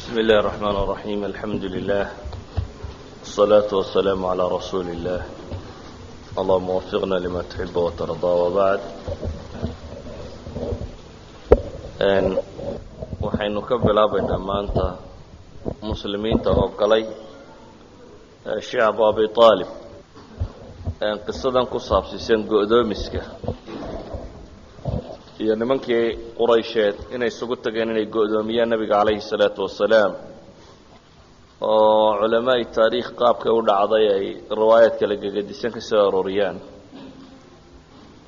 بسم الله الرحمن الرحيم الحمد لله والصلاة والسلام على رسول الله اللهم وفقنا لما تحب وترضى وبعد waxaynu ka bilaabaynaa maanta muslimiinta oo galay shacab Abi Talib qisadan ku saabsiisan go'doomiska iyo nimankii Quraysheed inay isugu tageen inay go'doomiyaan nabiga calayhi salaatu wasalaam oo culamaa taariikh qaabka u dhacday ay riwaayad kala gagadisan ka soo arooriyaan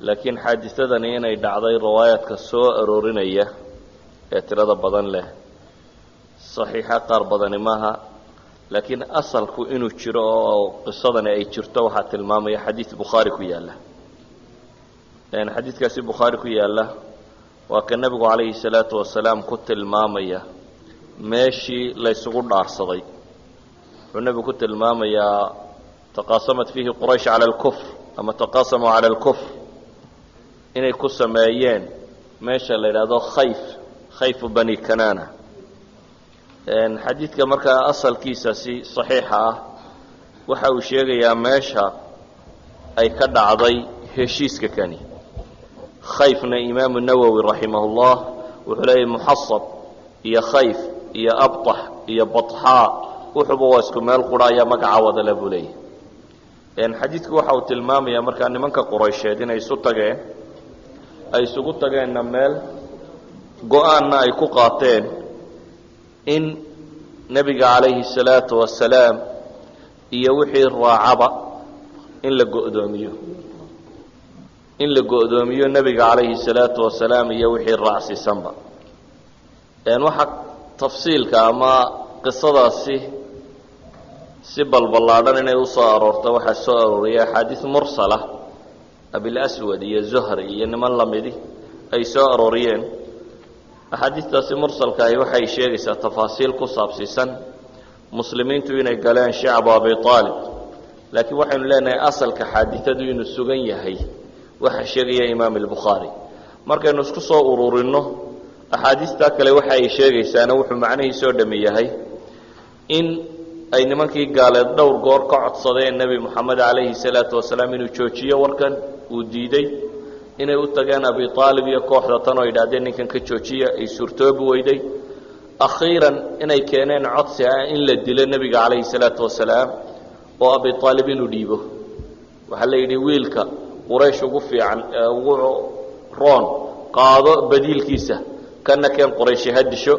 laakiin xaadisadani inay dhacday riwaayadka soo aroorinaya ee tirada badan leh saxiixa qaar badani maaha laakiin asalku inuu jiro oo qisadani ay jirto waxa tilmaamaya xadiis Bukhari ku yaala xadiiskaasi Bukhari ku yaala waa ka nabigu calayhi salaatu wasalaam ku tilmaamaya meeshii la isugu dhaarsaday wuxuu nabigu ku tilmaamayaa taqaasamat fiihi quraysh cala alkufr ama taqaasamu cala alkufr inay ku sameeyeen meesha la yidhaahdo khayf bani kanaana xadiidka markaa asalkiisasi saxiixa ah waxa uu sheegayaa meesha ay ka dhacday heshiiska kani khayfna imaamu nawowi raximahullah wuxuu leeyahay muxasab iyo khayf iyo abtax iyo batxaa wuxuuba waa isku meel qura ayaa magaca wada le buu leeyahay xadiidku waxa uu tilmaamayaa markaa nimanka quraysheed inay isugu tageenna meel go-aanna ay ku qaateen in nebiga calayhi salaatu wasalaam iyo wixii raacaba in la go'doomiyo nebiga calayhi salaatu wasalaam iyo wixii raacsiisanba waxa tafsiilka ama qisadaasi si balballaadhan inay u soo aroorto waxaa soo arooriyay axaadiis mursala abilaswad iyo zuhri iyo niman lamidi ay soo arooriyeen axaadiistaasi mursalkaahi waxay sheegaysaa tafaasiil ku saabsiisan muslimiintu inay galeen shacbu abi aalib laakiin waxaynu leenahay asalka xaaditadu inuu sugan yahay waxa sheegaya imaam albukhaari markaynu isku soo ururinno axaadiistaa kale waxa ay sheegaysaana wuxuu macnihiisoo dhammi yahay in ay nimankii gaaleed dhowr goor ka codsadeen nebi moxamed calayhi salaatu wasalaam inuu joojiyo warkan uu diiday inay u tageen abi aalib iyo kooxda tan oo yidhaahdeen ninkan ka joojiya ay suurtoobi weyday akhiiran inay keeneen codsi ah in la dilo nebiga calayhi salaatu wasalaam oo abi aalib inuu dhiibo waxaa la yidhi wiilka quraysh ugu fiican ugu roon qaado badiilkiisa kana keen qurayshi ha disho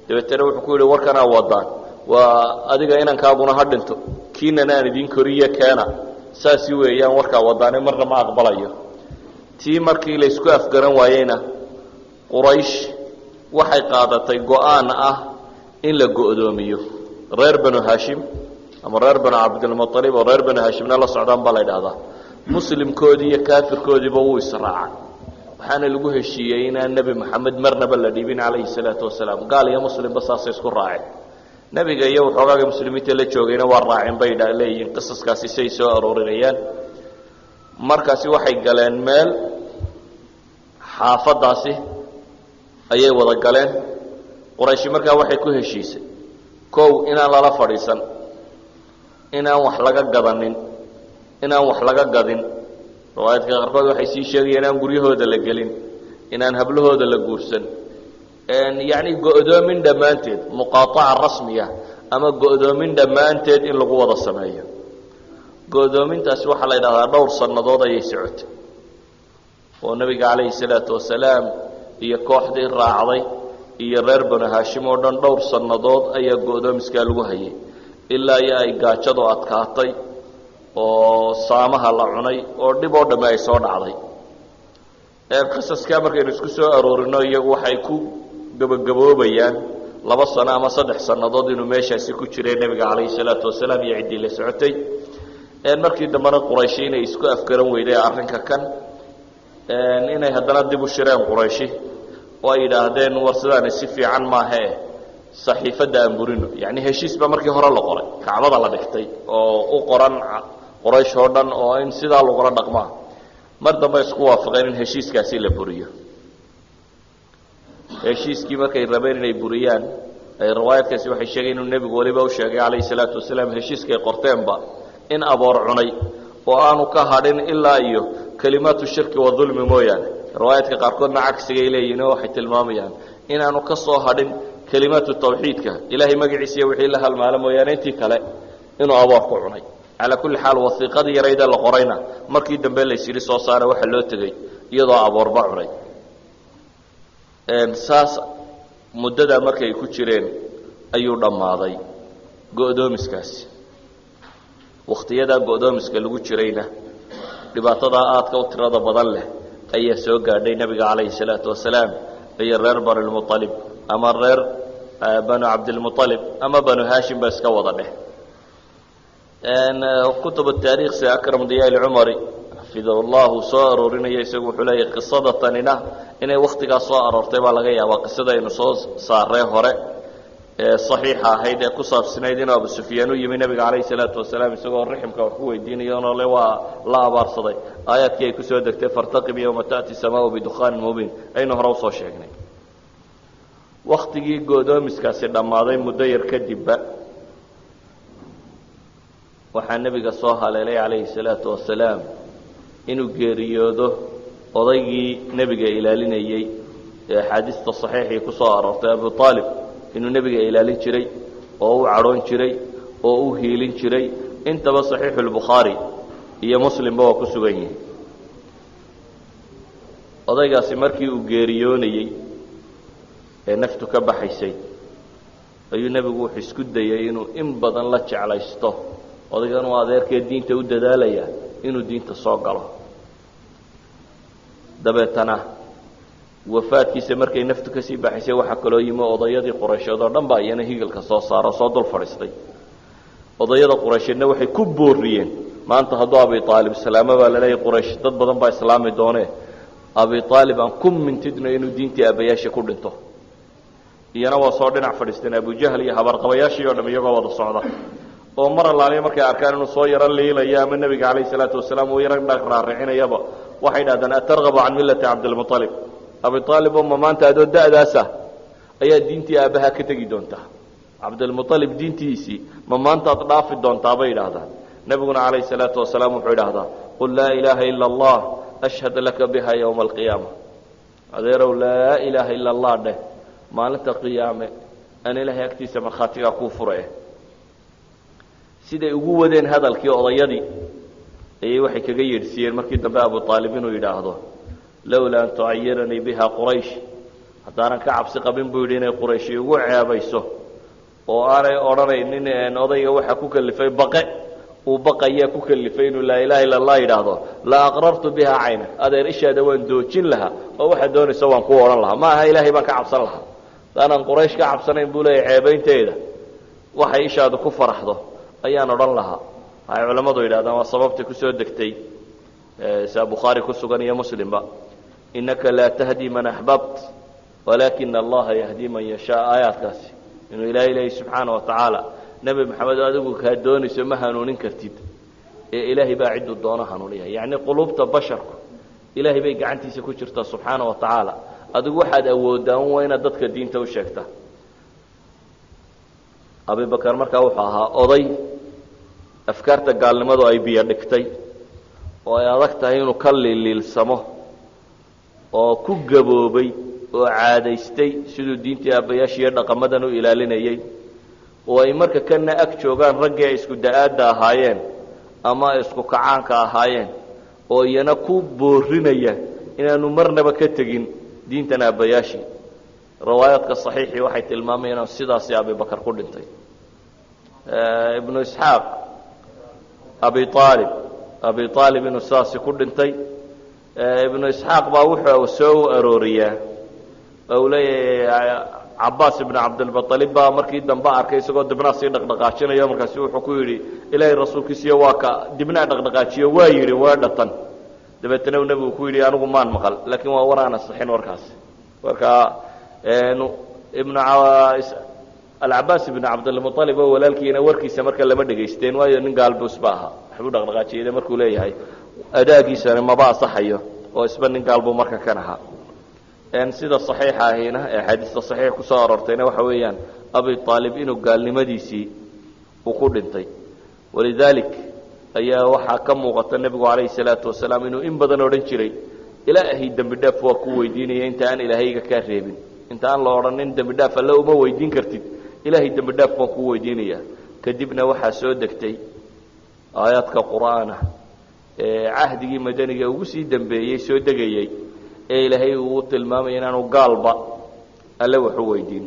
dabeetana wuxuu ku yidhi warkanaa wadaan waa adiga inankaaguna ha dhinto kiinana aan idiin koriye keena saasi weeyaan warkaa wadaane marna ma aqbalayo tii markii la isku afgaran waayeyna quraysh waxay qaadatay go-aan ah in la go'doomiyo reer banu haashim ama reer banu cabdilmualib oo reer banu haashimna la socdaan baa la yidhaahdaa muslimkoodii iyo kaafirkoodiiba wuu israacay waxaana lagu heshiiyey inaan nebi moxamed marnaba la dhiibin calayhi salaatu wasalaam gaal iyo muslimba saasay isku raaceen nebiga iyo waxoogaaga muslimiinta la joogayna waa raaceen bay leeyihiin qisaskaasi say soo aroorinayaan markaasi waxay galeen meel xaafadaasi ayay wada galeen qurayshi markaa waxay ku heshiisay kow inaan lala fadhiisan inaan wax laga gadanin inaan wax laga gadin riwaayadka qaarkood waxay sii sheegayeen inaan guryahooda la gelin inaan hablahooda la guursan yacni go'doomin dhammaanteed muqaataca rasmiya ama go'doomin dhammaanteed in lagu wada sameeyo go'doomintaasi waxaa la yidhahdaa dhowr sannadood ayay socotay oo nebiga calayhi salaatu wasalaam iyo kooxdii raacday iyo reer banu haashim oo dhan dhowr sannadood ayaa go'doomiskaa lagu hayay ilaa iyo ay gaajadu adkaatay oo saamaha la cunay oo dhib oo dhamme ay soo dhacday qisaskaa markaynu isku soo aroorino iyagu waxay ku gabagaboobayaan 2 sano ama 3 sannadood inuu meeshaasi ku jiray nebiga calayhi salaatu wasalaam iyo ciddii la socotay markii dambena qurayshi inay isku afgaran weyday arrinka kan inay haddana dib u shireen qurayshi oo ay yidhaahdeen war sidaani si fiican maahee saxiifadda aan burino yacni heshiis baa markii hore la qoray kacbada la dhigtay oo u qoran quraysh oo dhan oo in sidaa lagula dhaqmaa mar dambe isku waafaqeen in heshiiskaasi la buriyo heshiiskii markay rabeen inay buriyaan riwaayadkaasi waxay sheegeen inuu nebigu waliba u sheegay calayhi salaatu wasalaam heshiiskay qorteenba in aboor cunay oo aanu ka hadhin ilaa iyo kalimaatu shirki wa dulmi mooyaane riwaayadka qaarkoodna cagsigay leeyihiin oo waxay tilmaamayaan inaanu ka soo hadhin kalimaatu tawxiidka ilaahay magaciisa iyo wixii la halmaala mooyaane intii kale inuu aboor ku cunay calaa kulli xaal wasiiqadii yarayda la qorayna markii dambe laysyidhi soo saara waxa loo tegey iyadoo aboorba cunay saas muddadaa markay ku jireen ayuu dhammaaday go'doomiskaasi wakhtiyadaa go'doomiska lagu jirayna dhibaatadaa aadka u tirada badan leh ayaa soo gaadhay nebiga calayhi salaatu wasalaam iyo reer banulmualib ama reer banu cabdilmualib ama banu haashim ba iska wada dheh kutub taariikh si akram diyaa ilcumari xafidahu llahu soo aroorinaya isagu wuxuu leeyahy qisada tanina inay wakhtigaas soo aroortay baa laga yaabaa qisada aynu soo saaree hore ee saxiixa ahayd ee ku saabsanayd inuu abu sufyaan u yimi nebiga calayhi salaatu wasalaam isagoo riximka wax ku weydiinayo ono le waa la abaarsaday aayaadkii ay ku soo degtay fartaqib yowma ta'ti samaau bidukhaanin mubiin aynu hore usoo sheegnay wakhtigii go'doomiskaasi dhammaaday muddo yar kadibba waxaa nebiga soo haleelay calayhi salaatu wasalaam inuu geeriyoodo odaygii nebiga ilaalinayey ee axaadiista saxiixii ku soo aroortay abu aalib inuu nebiga ilaalin jiray oo u cadhoon jiray oo u hiilin jiray intaba saxiixu lbukhaari iyo muslimba waa ku sugan yihin odaygaasi markii uu geeriyoonayey ee naftu ka baxaysay ayuu nebigu wuxuu isku dayey inuu in badan la jeclaysto odaygan uu adeerkee diinta u dadaalaya inuu diinta soo galo dabeetana wafaadkiisa markay naftu ka sii baxaysay waxaa kaloo yimi odayadii quraysheed oo dhan baa iyana higalka soo saaro soo dul fadhiistay odayada quraysheedna waxay ku booriyeen maanta hadduu abi aalib salaamo baa laleeyahy quraysh dad badan baa islaami doonee abi aalib aan ku mintidno inuu diintii aabbayaasha ku dhinto iyana waa soo dhinac fadhiisteen abujahl iyo habarqabayaashii oo dham iyagoo wada socda oo mar allaaliya markay arkaan inuu soo yaro liilayo ama nebiga calayhi salaatu wasalaam uu yaro raaricinayaba waxay dhahdeen atargabu can millati cabdilmualib abi aalib oo ma maanta adoo da'daasa ayaa diintii aabbaha ka tegi doontaa cabdilmualib diintiisii ma maantaad dhaafi doontaa bay idhaahdaan nebiguna calayhi salaatu wasalaam wuxuu idhaahdaa qul laa ilaaha ila allah ashhad laka biha yowma alqiyaama adeerow laa ilaaha ila allah dheh maalinta qiyaame aan ilaahay agtiisa markhaatigaa kuu fura siday ugu wadeen hadalkii odayadii ayay waxay kaga yeedhsiiyeen markii dambe abu aalib inuu yidhaahdo lowlaa an tucayiranii biha quraysh haddaanan ka cabsi qabin buu yidhi inay qurayshi ugu ceebayso oo aanay odhanaynin odayga waxaa ku kalifay baqe uu baqayaa ku kalifay inuu laa ilaha illa allah yidhaahdo la aqrartu biha caynak adeer ishaada waan doojin lahaa oo waxaad doonayso waan ku odhan lahaa ma aha ilaahay baan ka cabsan lahaa haddaanan quraysh ka cabsanayn buu leeyahy ceebaynteeda waxay ishaadu ku faraxdo ayaan odhan lahaa waxay culammadu yidhahdaan waa sababta ku soo degtay sia bukhaari ku sugan iyo muslimba inaka laa tahdi man axbabt walaakina allaha yahdi man yashaa aayaadkaasi inuu ilaahay leeyahy subxaana wa tacaala nebi maxamed adigu kaa doonayso ma hanuunin kartid ee ilaahay baa cidduu doono hanuuniya yacni quluubta basharku ilaahay bay gacantiisa ku jirtaa subxaana wa tacaala adigu waxaad awooddaa un waa inaad dadka diinta u sheegtaa abibakar markaa wuxuu ahaa oday afkaarta gaalnimadu ay biyo dhigtay oo ay adag tahay inuu ka liiliilsamo oo ku gaboobay oo caadaystay siduu diintii aabbayaashiiyo dhaqamadan u ilaalinayey oo ay marka kana ag joogaan raggii ay isku da-aadda ahaayeen ama ay isku kacaanka ahaayeen oo iyana ku boorinaya inaanu marnaba ka tegin diintan aabbayaashii riwaayaadka saxiixii waxay tilmaamayaan sidaasi abibakar ku dhintay ibnu isxaaq abi aalib inuu sidaasi ku dhintay ibnu isxaaq baa wuxuu soo arooriyaa oo uu leeyahay cabaas ibnu cabdilmualib baa markii dambe arkay isagoo dibnaa sii dhaqdhaqaajinayo markaasi wuxuu ku yidhi ilaahay rasuulkiisiyo waa ka dibnaa dhaqdhaqaajiyo waa yidhi waa dhatan dabeetana uu nebigu ku yidhi anigu maan maqal laakiin waa war aan asixin warkaasi marka alcabaas ibnu cabdilmualib oo walaalkiina warkiisa marka lama dhegaysteen waayo nin gaalbuus ba ahaa waxbuu dhaqdhaqaajiyada markuu leeyahay adaagiisana maba asaxayo oo isba nin gaalbuu marka kan ahaa sida saxiixa ahina ee xadiista saxiix ku soo aroortayna waxa weeyaan abi aalib inuu gaalnimadiisii uu ku dhintay walidalik ayaa waxaa ka muuqata nebigu calayhi salaatu wasalaam inuu in badan odhan jiray ilaahay dembi dhaaf waa ku weydiinaya inta aan ilaahayga kaa reebin inta aan la odhanin dembi dhaaf alle uma weydiin kartid ilaahay dembi dhaaf waan ku weydiinaya kadibna waxaa soo degtay aayaadka qur'aana ee cahdigii madaniga ugu sii dambeeyey soo degayey ee ilaahay uu tilmaamay inaanu gaalba alle wax u weydiin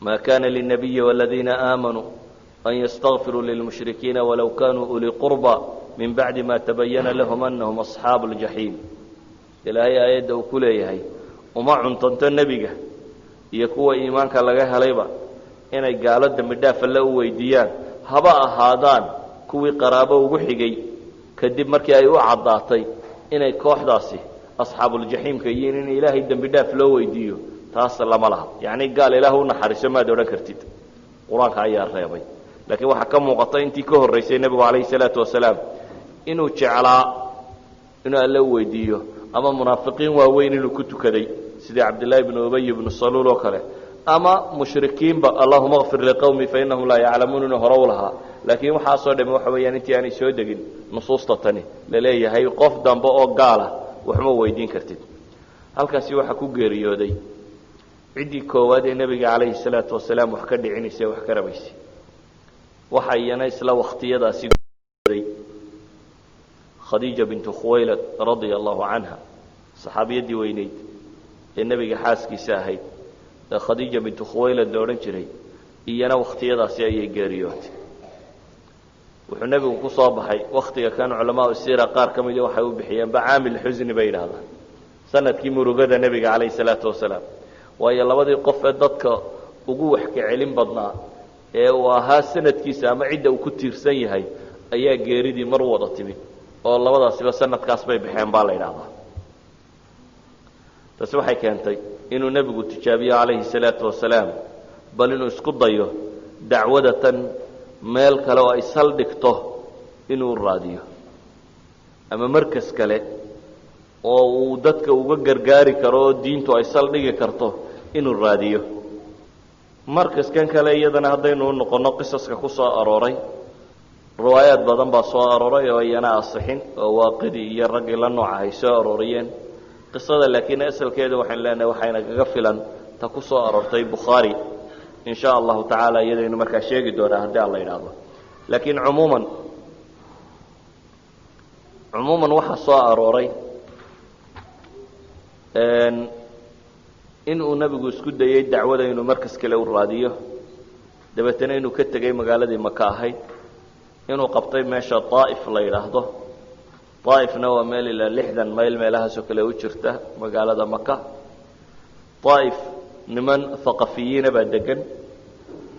ma kana linabiyi waladiina aamanuu an yastakfiruu lilmushrikiina walow kanuu ulii qurba min bacdi ma tabayana lahum anahum asxaabu ljaxiim ilaahay aayadda uu ku leeyahay uma cuntanto nebiga iyo kuwa iimaanka laga helayba inay gaalo dembi dhaaf alle u weydiiyaan haba ahaadaan kuwii qaraabo ugu xigay kadib markii ay u caddaatay inay kooxdaasi asxaabuljaxiimka yihiin in ilaahay dembi dhaaf loo weydiiyo taas lama laha yacni gaal ilaah u naxariiso maad odhan kartid qur-aanka ayaa reebay laakiin waxaa ka muuqata intii ka horraysay nebigu calayhi salaatu wasalaam inuu jeclaa inuu alle u weydiiyo ama munaafiqiin waaweyn inuu ku tukaday sidii cabdillaahi bnu ubay ibnu saluul oo kale ama mushrikiinba allahuma kfir liqowmi fainahum laa yaclamuun inuu hore u lahaa laakiin waxaasoo dhamme waxa weeyaan intii aanay soo degin nusuusta tani laleeyahay qof dambe oo gaala waxma weydiin kartid halkaasi waxaa ku geeriyooday ciddii koowaad ee nebiga calayhi salaatu wasalaam wax ka dhicinaysay wax ka rabaysay waxa iyana isla wakhtiyadaasi khadiija bintu khuwaylad radia allahu canha saxaabiyaddii weyneyd ee nebiga xaaskiisa ahayd ee khadiija bintu khuwaylad la odhan jiray iyana wakhtiyadaasi ayay geeriyootay wuxuu nebigu ku soo baxay wakhtiga kan culamaau siira qaar ka mida waxay u bixiyeen bacaamil xusni bay yidhaahdaan sanadkii murugada nebiga calayhi salaatu wasalaam waayo labadii qof ee dadka ugu waxka celin badnaa ee uu ahaa sanadkiisa ama cidda uu ku tiirsan yahay ayaa geeridii mar wada timid oo labadaasiba sanadkaas bay baxeen baa la yidhaahdaa taasi waxay keentay inuu nebigu tijaabiyo calayhi salaatu wasalaam bal inuu isku dayo dacwadatan meel kale oo ay saldhigto inuu raadiyo ama markas kale oo uu dadka uga gargaari karo oo diintu ay saldhigi karto inuu raadiyo markaskan kale iyadana haddaynu u noqonno qisaska ku soo arooray riwaayaad badan baa soo arooray oo iyana asixin oo waaqidii iyo raggii la nooca ay soo arooriyeen qisada laakiin asalkeeda waxaan leenahay waxayna kaga filan ta ku soo aroortay bukhaari in sha allahu tacaala iyadaynu markaa sheegi doonaa haddii aan la yidhaahdo laakiin cumuuman waxaa soo arooray inuu nebigu isku dayey dacwada inuu markas kale u raadiyo dabeetana inuu ka tegey magaaladii maka ahayd inuu qabtay meesha daa'if la yidhaahdo daa'ifna waa meel ilaa 60 mayl meelahaasoo kale u jirta magaalada maka daa'if niman haqafiyiina baa degan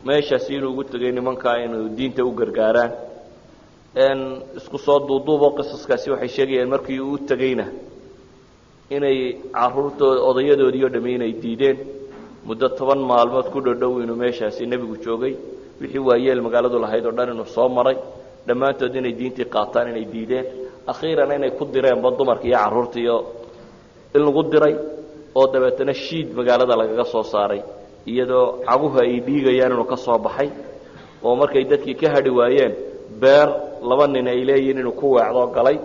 meeshaasi inuu ugu tegey nimankaa inuu diinta u gargaaraan isku soo duuduubo qisaskaasi waxay sheegayaan markii uu u tegeyna inay caruurtooda odayadoodii oo dhammi inay diideen muddo 10 maalmood ku dhodhow inuu meeshaasi nebigu joogay wixii waayeel magaaladu lahayd oo dhan inuu soo maray dhammaantood inay diintii qaataan inay diideen akhiiran inay ku direenba dumarka iyo carruurta iyo in lagu diray oo dabeetana shiid magaalada lagaga soo saaray iyadoo caguhu ay dhiigayaan inuu ka soo baxay oo markay dadkii ka hadhi waayeen beer 2 nin ay leeyihiin inuu ku weecdo galay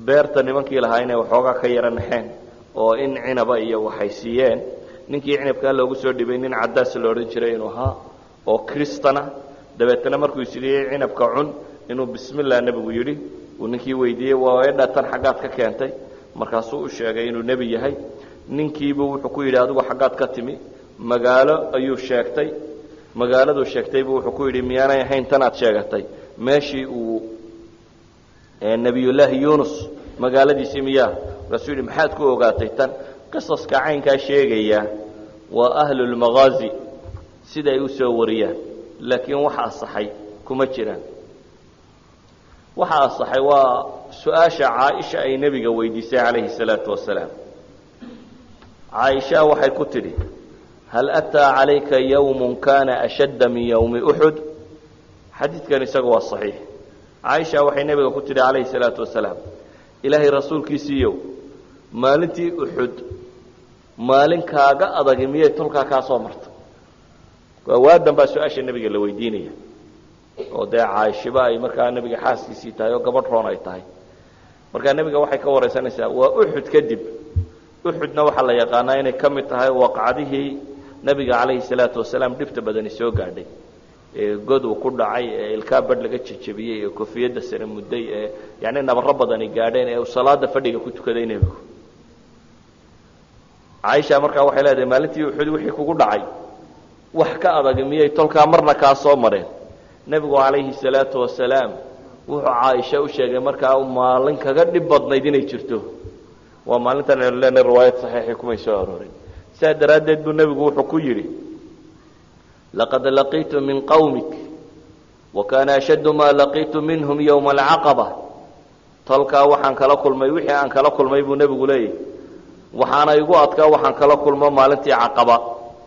beerta nimankii lahaa inay waxoogaa ka yara naxeen oo in cinaba iyo waxay siiyeen ninkii cinabkaa loogu soo dhibay nin caddaas la odhan jiray inuu ahaa oo kristana dabeetana markuu isiriyey cinabka cun inuu bismillah nebigu yidhi uu ninkii weydiiyey waa eedhatan xaggaad ka keentay markaasuu u sheegay inuu nebi yahay ninkiibu wuxuu ku yidhi adigu xaggaad ka timi magaalo ayuu sheegtay magaaladuu sheegtaybu wuxuu ku yidhi miyaanay ahayn tan aad sheegatay meeshii uu nebiyullaahi yuunus magaaladiisii miyaa markaasuu yidhi maxaad ku ogaatay tan qisaska caynkaa sheegaya waa ahlulmagaazi siday u soo wariyaan laakiin waxa asaxay kuma jiraan waxa asaxay waa su-aasha caaisha ay nebiga weydiisay calayhi salaatu wasalaam caaisha waxay ku tidhi hal ataa calayka yawmun kana ashadda min yawmi uxud xadiidkan isaga waa saxiix caaisha waxay nebiga ku tidhi calayhi salaatu wasalaam ilaahay rasuulkiisiiyow maalintii uxud maalin kaaga adag miyay tolkaa kaa soo martay waa waadan baa su-aasha nebiga la weydiinaya oo dee caaishiba ay markaa nebiga xaaskiisii tahay oo gabadh roon ay tahay markaa nebiga waxay ka waraysanaysaa waa uxud kadib uxudna waxaa la yaqaanaa inay ka mid tahay waqcadihii nebiga calayhi salaatu wasalaam dhibta badani soo gaadhay ee god uu ku dhacay ee ilkaa badh laga jejebiyey ee kofiyadda sare mudday ee yacni nabarro badani gaadheen ee uu salaada fadhiga ku tukaday nebigu caaisha markaa waxay leedahay maalintii uxud wixii kugu dhacay wax ka adag miyay tolkaa marna kaa soo mareen nebigu calayhi salaatu wasalaam wuxuu caaisha u sheegay markaa maalin kaga dhib badnayd inay jirto waa maalintan aynu leenahay riwaayad saxiixii kumay soo aroorin saa daraaddeed buu nebigu wuxuu ku yidhi laqad laqiitu min qawmik wakaana ashaddu maa laqiitu minhum yowma alcaqaba tolkaa waxaan kala kulmay wixii aan kala kulmay buu nebigu leeyahy waxaana igu adkaa waxaan kala kulmo maalintii caqaba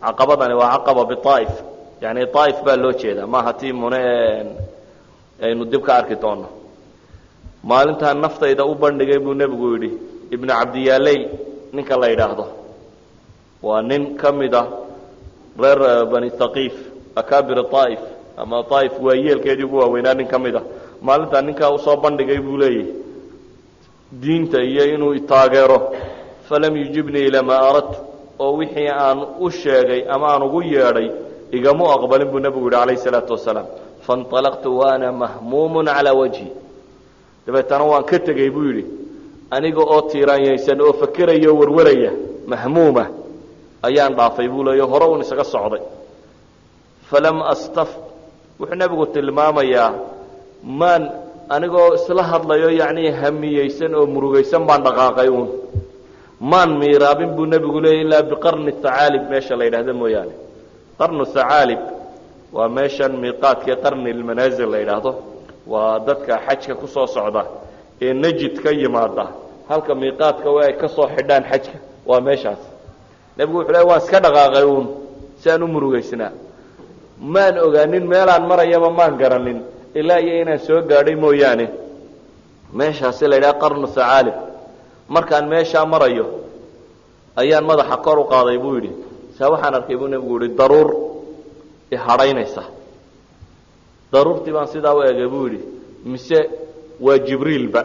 caqabadani waa caqaba biaa'if yani aa'if baa loo jeedaa maaha tii mune aynu dib ka arki doonno maalintaan naftayda u bandhigay buu nebigu yidhi ibnu cabdiyaaley ninka la yidhaahdo waa nin ka mid ah reer bani haqiif akaabir aa'if ama aa'if waa yeelkeedii ugu waaweynaa nin ka mid ah maalintaan ninkaa usoo bandhigay buu leeyahy diinta iyo inuu taageero falam yujibnii ilaa maa aradtu oo wixii aan u sheegay ama aan ugu yeedhay igamu aqbalin buu nebigu yidhi calayhi salaatu wasalaam fainطalaqtu waana mahmuumun calaa wajhi dabeetana waan ka tegey buu yidhi aniga oo tiiraanyaysan oo fakeraya oo warwaraya mahmuuma ayaan dhaafay buu leeyo hore uun isaga socday falam astaf wuxuu nebigu tilmaamayaa maan anigoo isla hadlayo yacnii hamiyeysan oo murugaysan baan dhaqaaqay uun maan miiraabin buu nebigu leeyay ilaa biqarni thacaalib meesha la yidhaahdo mooyaane qarnu thacaalib waa meeshan miiqaadkii qarni lmanaasil la yidhaahdo waa dadka xajka ku soo socda ee najid ka yimaada halka miiqaadka ay ka soo xidhaan xajka waa meeshaas nebigu wuxuu leey waan iska dhaqaaqay uun si aan u murugaysnaa maan ogaanin meelaan marayaba maan garanin ilaa iyo inaan soo gaadhay mooyaane meeshaasi la yidhaha qarnu thacaalib markaan meeshaa marayo ayaan madaxa kor u qaaday buu yidhi saa waxaan arkay buu nebigu yihi daruur ihadhaynaysa daruurtii baan sidaa u egay buu yidhi mise waa jibriilba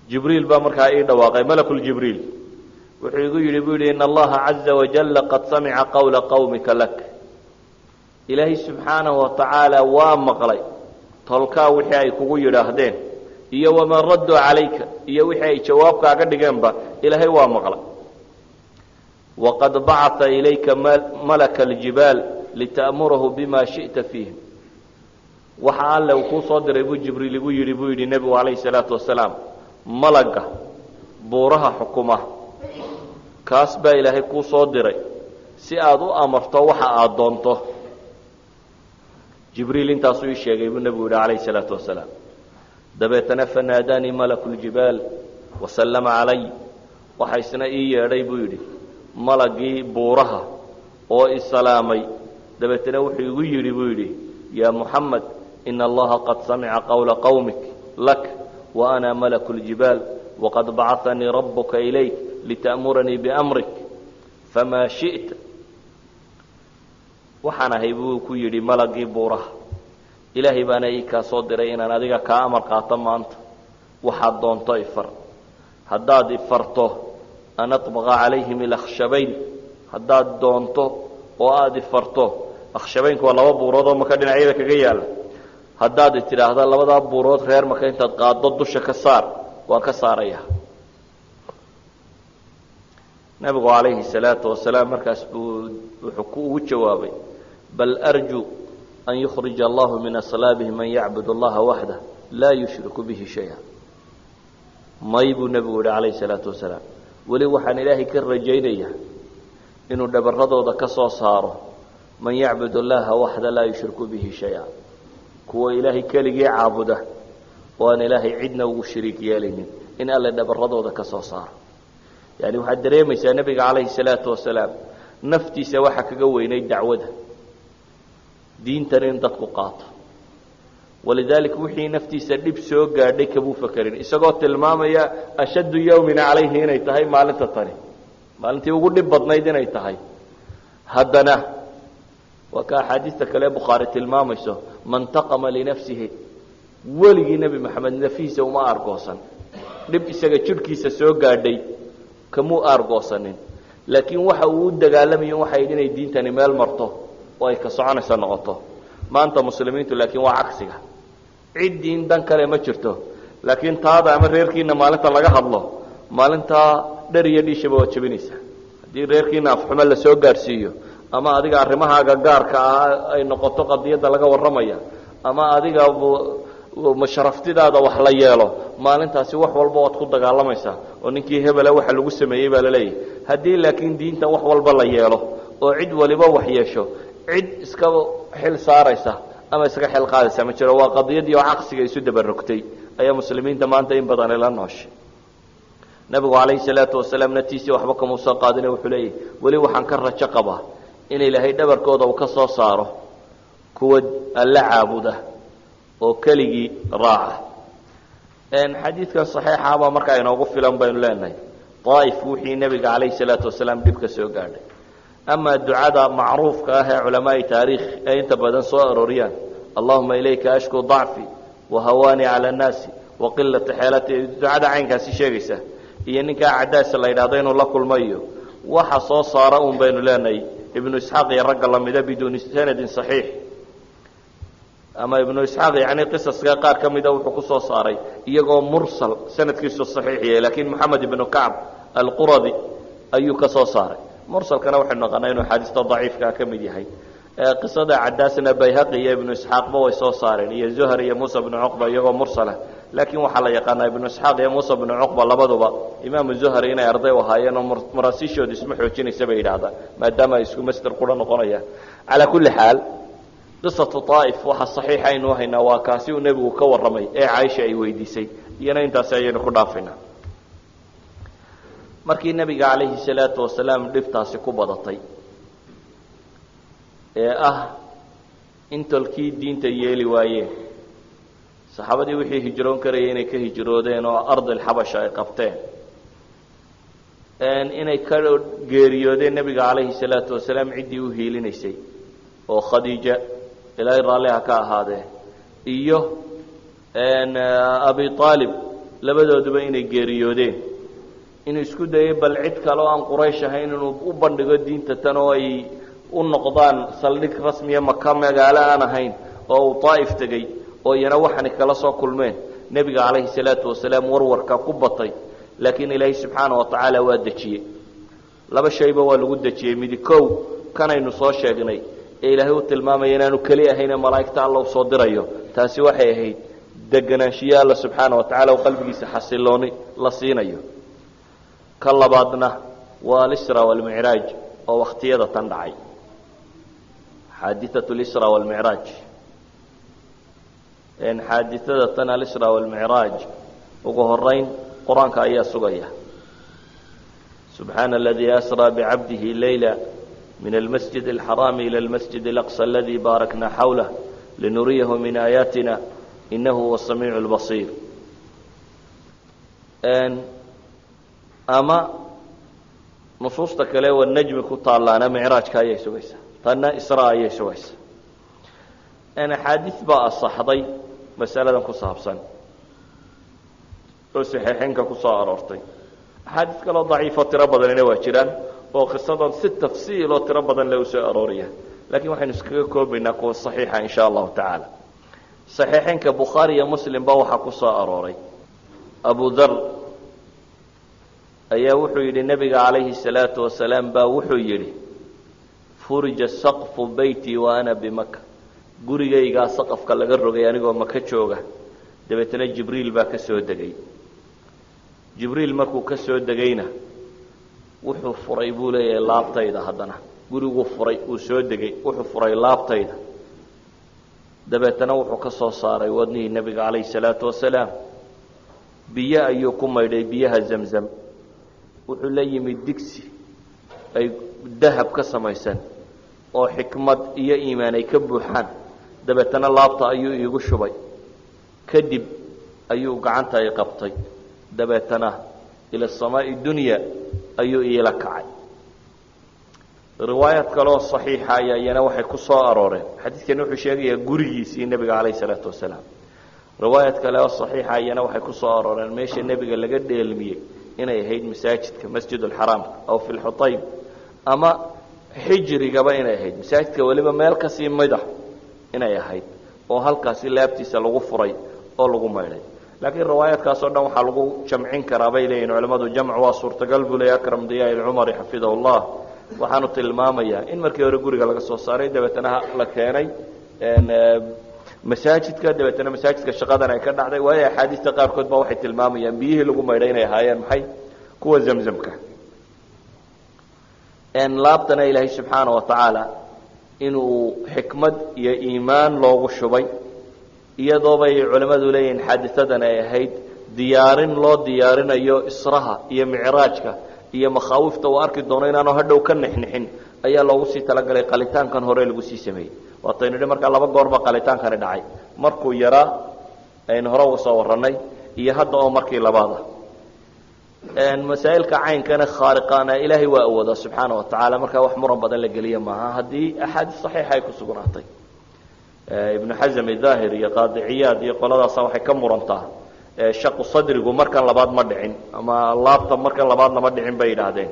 jibriil baa markaa ii dhawaaqay malakuljibriil wuxuu igu yidhi buu yidhi ina allaha caza wajalla qad samica qawla qawmika lak ilaahay subxaanahu watacaala waa maqlay tolkaa wixii ay kugu yidhaahdeen iyo waman radduu calayka iyo wixii ay jawaabkaaga dhigeenba ilaahay waa maqlay waqad bacata ilayka malaka aljibaal lita'murahu bima shi'ta fiihim waxa alle uu kuu soo diray buu jibriil igu yidhi buu yidhi nebigu calayhi salaatu wasalaam malagga buuraha xukuma kaas baa ilaahay kuu soo diray si aad u amarto waxa aad doonto jibriil intaasuu ii sheegay buu nebigu yidhi calayhi salaatu wasalaam dabeetana fanaadaanii malaku ljibaal wasallama calay waxa isna ii yeedhay buu yidhi malagii buuraha oo isalaamay dabeetana wuxuu igu yidhi buu yidhi yaa muxamed ina allaha qad samica qawla qawmik lak wa ana malaku ljibaal waqad bacanii rabuka ilayk lita'muranii biamrik famaa shi'ta waxaan ahay buu ku yidhi malagii buuraha ilaahay baana ii kaa soo diray inaan adiga kaa amar qaato maanta waxaad doonto ifar haddaad ifarto an aطbaqa calayhim ilakhshabayn haddaad doonto oo aada ifarto akhshabaynku waa laba buurood oo maka dhinacyada kaga yaala haddaad tidhaahda labadaa buurood reer maka intaad qaaddo dusha ka saar waan ka saaraya nabigu calayhi salaatu wasalaam markaas buu wuxuu ugu jawaabay bal arju an yukhrija allahu min aslaabihi man yacbud allaha waxdah laa yushriku bihi shaya may buu nebigu yihi calayhi salaatu wasalaam weli waxaan ilaahay ka rajaynayaa inuu dhabaradooda ka soo saaro man yacbud allaha waxda laa yushriku bihi shaya kuwa ilaahay keligii caabuda oo aan ilaahay cidna ugu shariik yeelaynin in alle dhabaradooda ka soo saaro yani waxaad dareemaysaa nebiga calayhi salaatu wasalaam naftiisa waxa kaga weynay dacwada diintan in dadku qaato walidaalika wixii naftiisa dhib soo gaadhay kabuu fakerin isagoo tilmaamaya ashaddu yawmin calayhi inay tahay maalinta tani maalintii ugu dhib badnayd inay tahay haddana waa ka axaadiista kale bukhaari tilmaamayso man taqama linafsihi weligii nebi maxamed nafihiisa uma aargoosan dhib isaga jidhkiisa soo gaadhay kamuu aargoosanin laakiin waxa uu u dagaalamayo waxay inay diintani meel marto oo ay ka soconaysa noqoto maanta muslimiintu laakiin waa cagsiga cid diin dan kale ma jirto laakiin taada ama reerkiina maalinta laga hadlo maalinta dhar iyo dhiishaba waa jabinaysa haddii reerkiina afxumo la soo gaadhsiiyo ama adiga arrimahaaga gaarka ah ay noqoto qadiyadda laga warramaya ama adiga masharaftidaada wax la yeelo maalintaasi wax walba waad ku dagaalamaysaa oo ninkii hebela waxa lagu sameeyey baa laleeyahay haddii laakiin diinta wax walba la yeelo oo cid waliba wax yeesho cid iska xil saaraysa ama iska xil qaadaysa ma jiro waa qadiyadii oo caqsiga isu dabarogtay ayaa muslimiinta maanta in badan la nooshay nabigu calayhi salaatu wasalaam natiisi waxba kama soo qaadinay wuxuu leeyahay weli waxaan ka rajo qabaa in ilaahay dhabarkooda uu ka soo saaro kuwa alla caabuda oo keligii raaca xadiidkan saxiixa baa markaa inoogu filan baynu leenahay daa'if wixii nebiga calayhi salaatu wasalaam dhib ka soo gaadhay ama ducada macruufka ah ee culamaai taariikh ay inta badan soo arooriyaan allahuma ilayka ashku dacfi wahawaani cala annaasi waqilata xeelati ducada caynkaasi sheegaysa iyo ninkaa cadaasa la yidhahdo inuu la kulmayo waxa soo saara un baynu leenahay ibnu isxaaq iyo ragga lamida biduuni sanadin saxiix ama ibnu isxaaq yani qisaska qaar ka mida wuxuu ku soo saaray iyagoo mursal sanadkiisu saxiix yahay laakiin moxamed ibnu kacb alquradi ayuu ka soo saaray mursalkana waxaynu naqanaa inuu xaadiista daciifkaa ka mid yahay qisada cadaasna bayhaqi iyo ibnu isxaaqba way soo saareen iyo zuhar iyo muusa bnu cuqba iyagoo mursala laakiin waxaa la yaqaanaa ibnu isxaaq iyo muusa bnu cuqba labaduba imaamu zuhari inay arday u ahaayeen oo maraasiishooda isma xoojinaysa bay yidhaahdaan maadaama ay isku masder qura noqonayaan calaa kulli xaal qisatu daa'if waxa saxiixa aynu haynaa waa kaasi uu nebigu ka warramay ee caaisha ay weydiisay iyana intaasi ayaynu ku dhaafaynaa markii nebiga calayhi salaatu wasalaam dhibtaasi ku badatay ee ah in tolkii diinta yeeli waayeen saxaabadii wixii hijroon karayay inay ka hijroodeen oo ardilxabasha ay qabteen inay ka geeriyoodeen nebiga calayhi salaatu wasalaam ciddii u hiilinaysay oo khadiija ilaahay raalliha ka ahaadee iyo abi aalib labadooduba inay geeriyoodeen inuu isku dayay bal cid kale oo aan quraysh ahayn inuu u bandhigo diinta tan oo ay u noqdaan saldhig rasmiya maka magaalo aan ahayn oo uu daa'if tegey oo iyana waxaanay kala soo kulmeen nebiga calayhi salaatu wasalaam warwarka ku batay laakiin ilaahay subxaana wa tacaala waa dejiyey laba shayba waa lagu dejiyey midi kow kanaynu soo sheegnay ee ilaahay u tilmaamaya inaanu keli ahayn ee malaa'igta alla u soo dirayo taasi waxay ahayd deganaanshiyo alla subxaana wa tacala oo qalbigiisa xasilooni la siinayo ka labaadna waa alisra waalmicraaj oo wakhtiyada tan dhacay xaadiثaة اlisra wاlmicraaj xaadiثada tan alisra wاlmicraaj ugu horeyn qur-aanka ayaa sugaya subxaana اladii asrى bcabdihi layla min almasjid اlxaraami ilى اlmasjid اlأqصى اladii baarakna xawlah linuriyahu min aayaatina inahu huwa الsamiic اlbasiir ama nusuusta kale waa najmi ku taalaana micraajka ayay sugaysaa tanna isra ayay sugaysaa axaadiis baa asaxday masaladan ku saabsan oo saxiixinka ku soo aroortay axaadiis kaloo daciifo tiro badanina waa jiraan oo qisadan si tafsiil oo tiro badan le u soo arooraya laakiin waxaynu iskaga koobaynaa kuwa saxiixa in sha allahu tacaala saxiixinka bukhaari iyo muslimba waxaa ku soo arooray abu dar ayaa wuxuu yidhi nebiga calayhi salaatu wasalaam baa wuxuu yidhi furija saqfu beyti wa ana bimaka gurigaygaa saqafka laga rogay anigoo maka jooga dabeetana jibriil baa ka soo degay jibriil markuu ka soo degayna wuxuu furay buu leeyahay laabtayda haddana guriguu furay uu soo degay wuxuu furay laabtayda dabeetana wuxuu ka soo saaray wadnihii nebiga calayhi salaatu wasalaam biyo ayuu ku maydhay biyaha zamzam wuxuu la yimid digsi ay dahab ka samaysan oo xikmad iyo iimaan ay ka buuxaan dabeetana laabta ayuu iigu shubay kadib ayuu gacanta ay qabtay dabeetana ila samaa'i dunya ayuu ila kacay riwaayad kale oo saxiixa ayana waxay ku soo arooreen xadiidkan wuxuu sheegayaa gurigiisii nabiga calayhi salaatu wasalaam riwaayad kale oo saxiixa ayana waxay ku soo arooreen meesha nabiga laga dheelmiyey inay ahayd masaajidka masjidul xaraam aw fil xutayb ama xijrigaba inay ahayd masaajidka waliba meel ka sii midax inay ahayd oo halkaasi laabtiisa lagu furay oo lagu maydhay laakiin riwaayadkaas oo dhan waxa lagu jamcin karaa bay leeyihiin culimadu jamcu waa suurtagal buu leeyahay akram diyaa al-umari xafidahullah waxaanu tilmaamayaa in markii hore guriga laga soo saaray dabeetana la keenay masaajidka dabeetana masaajidka shaqadan ay ka dhacday waayo axaadiista qaarkood baa waxay tilmaamayaan biyihii lagu maydhay inay ahaayeen maxay kuwa zamzamka laabtana ilaahay subxaana wa tacaala inuu xikmad iyo iimaan loogu shubay iyadoo bay culimmadu leeyihiin xaadisadan ay ahayd diyaarin loo diyaarinayo israha iyo micraajka iyo makhaawifta uu arki doono inaanu hadhow ka nixnixin ayaa loogu sii talagalay qalitaankan hore lagu sii sameeyey waataynu idhi markaa laba goorba qalitaankani dhacay markuu yaraa aynu hore uga soo warranay iyo hadda oo markii labaada masaa'ilka caynkana khaariqaana ilaahay waa awoodaa subxaana wa tacaala markaa wax muran badan la geliya maaha haddii axaadiis saxiixa ay ku sugnaatay ibnu xasm daahir iyo qaadiciyaad iyo qoladaasa waxay ka murantaa shaqu sadrigu markan labaad ma dhicin ama laabta markan labaadna ma dhicin bay yidhaahdeen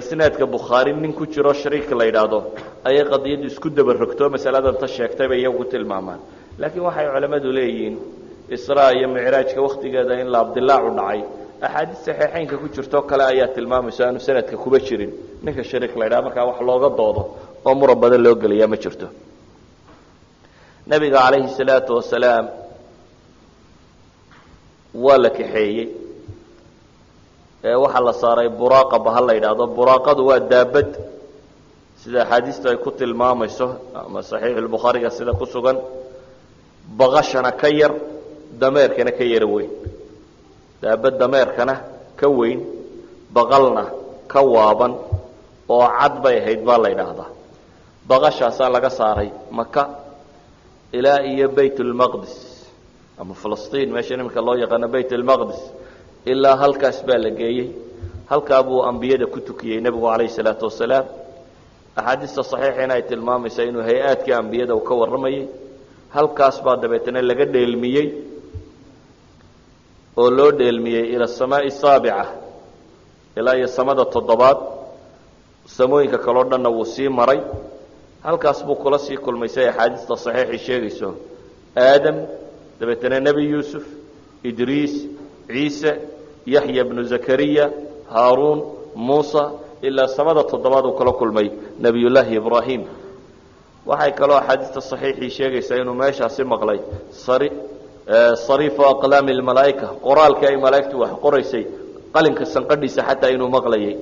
isnaadka bukhaari nin ku jiro shariik la yidhaahdo ayay qadiyaddu isku dabarogto masaladan ta sheegtay bay iyagu tilmaamaan laakiin waxay culimmadu leeyihiin israa iyo micraajka waktigeeda in laabdilaacu dhacay axaadiis saxiixeynka ku jirto kale ayaa tilmaamaysa aanu sanadka kuba jirin ninka shariik la yidhahdo markaa wax looga doodo oo muran badan loo geliyaa ma jirto nabiga calayhi salaatu wasalaam waa la kaxeeyey waxaa la saaray buraaqa bahal la yidhaahdo buraaqadu waa daabad sida axaadiistu ay ku tilmaamayso ama saxiixulbukhaariga sida ku sugan baqashana ka yar dameerkana ka yaro weyn daabad dameerkana ka weyn baqalna ka waaban oo cad bay ahayd baa la yidhaahdaa baqashaasaa laga saaray maka ilaa iyo bayt ulmaqdis ama filistiin meesha iminka loo yaqaano bayt ulmaqdis ilaa halkaas baa la geeyey halkaa buu ambiyada ku tukiyey nebigu calayhi salaatu wasalaam axaadiista saxiixiina ay tilmaamaysaa inuu hay-aadkii ambiyada uu ka warramayey halkaas baa dabeetana laga dheelmiyey oo loo dheelmiyey ila asamaa'i saabica ilaa iyo samada toddobaad samooyinka kaleo dhanna wuu sii maray halkaas buu kula sii kulmaysay axaadiista saxiixii sheegayso aadam dabeetana nebi yuusuf idriis ciise yaxya bnu zakariya haaruun muusa ilaa samada toddobaad uu kala kulmay nebiyullaahi ibraahim waxay kaloo axaadiista saxiixii sheegaysaa inuu meeshaasi maqlay sariifu aqlaami almalaa'ika qoraalkii ay malaa'igtu wax qoraysay qalinka sanqadhiisa xataa inuu maqlayay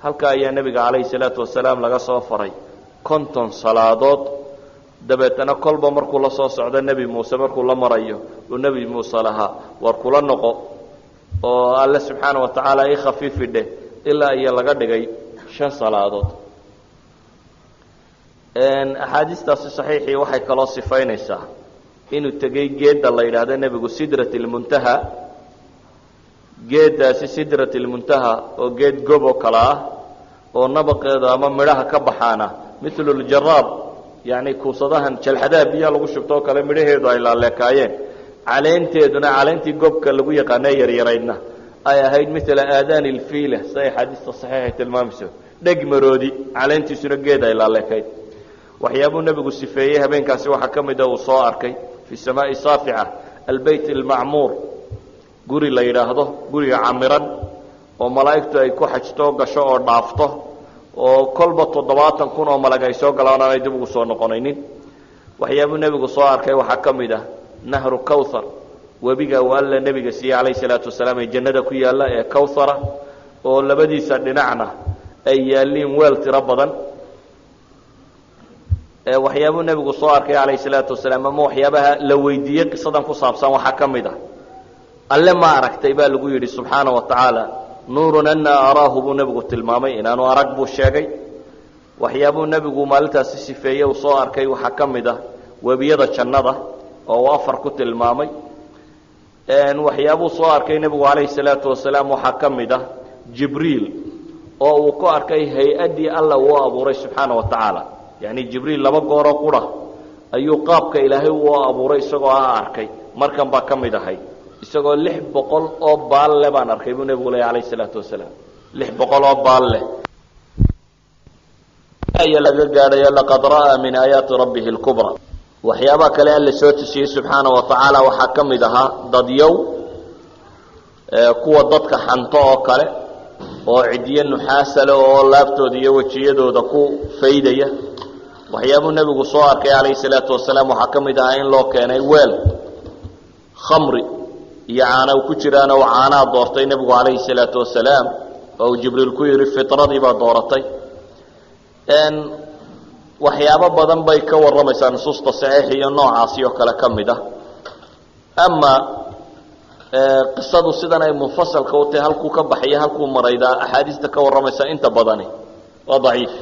halkaa ayaa nebiga calayhi salaatu wasalaam laga soo faray 50 salaadood dabeetana kolba markuu la soo socdo nebi muuse markuu la marayo uu nebi muuse lahaa war kula noqo oo alle subxaana wa tacaala ii khafiifi dheh ilaa iyo laga dhigay 5 salaadood axaadiistaasi saxiixii waxay kaloo sifaynaysaa inuu tegey geedda la yidhaahdo nebigu sidrat ilmuntaha geeddaasi sidrat ilmuntaha oo geed gob oo kale ah oo nabaqeeda ama midhaha ka baxaana miluljaraab yacni kuusadahan jalxadaha biyaha lagu shubto oo kale midhaheedu ay laaleekaayeen caleenteeduna caleentii gobka lagu yaqaanee yaryaraydna ay ahayd mila aadaani ilfiila siday axaadiista saxiixay tilmaamayso dheg maroodi caleentiisuna geed ay laaleekayd waxyaabuu nebigu sifeeyey habeenkaasi waxaa ka mida uu soo arkay fi samaa'i saafica albeyt almacmuur guri la yidhaahdo guriga camiran oo malaa'igtu ay ku xajto gasho oo dhaafto oo kolba 70 kun oo malag ay soo galaan aanay dib ugu soo noqonaynin waxyaabuu nebigu soo arkay waxaa ka mid ah nahru kawthar webiga uu alla nebiga siiyey calayhi salaatu wasalaam ee jannada ku yaalla ee kawthara oo labadiisa dhinacna ay yaalliin weel tiro badan waxyaabuu nebigu soo arkay calayhi salaatu wasalaam ama waxyaabaha la weydiiyey qisadan ku saabsan waxaa ka mid ah alle ma aragtay baa lagu yidhi subxaana wa tacaala nuurun anna araahu buu nebigu tilmaamay inaanu arag buu sheegay waxyaabuu nebigu maalintaasi sifeeyey uu soo arkay waxaa ka mid ah webiyada jannada oo uu 4 ku tilmaamay waxyaabuu soo arkay nebigu calayhi salaatu wasalaam waxaa ka mid ah jibriil oo uu ku arkay hay-addii alla uu abuuray subxaana wa tacaala yacni jibriil laba gooroo qura ayuu qaabka ilaahay uu abuuray isagoo arkay markan baa ka mid ahay isagoo 600 oo baal leh baan arkay buu nebigu leeyahay calayhi salaatu wasalaam 600 oo baal leh ayaa laga gaadhay laqad ra'a min aayaati rabbihi alkubra waxyaabaha kale alla soo tusiyey subxaana wa tacaala waxaa ka mid ahaa dadyow kuwa dadka xanto oo kale oo cidiyo nuxaasale oo laabtooda iyo wejiyadooda ku faydaya waxyaabuu nebigu soo arkay calayhi salaatu wasalaam waxaa ka mid ahaa in loo keenay weel khamri iyo caana ku jiraan oo caanaa doortay nebigu calayhi salaatu wasalaam oo uu jibriil ku yidhi fitradii baa dooratay waxyaabo badan bay ka warramaysaa nusuusta saxiix iyo noocaasi oo kale ka mid ah ama qisadu sidan ay munfasalka u tahay halkuu ka baxaya halkuu maraydaa axaadiista ka warramaysa inta badani waa daciif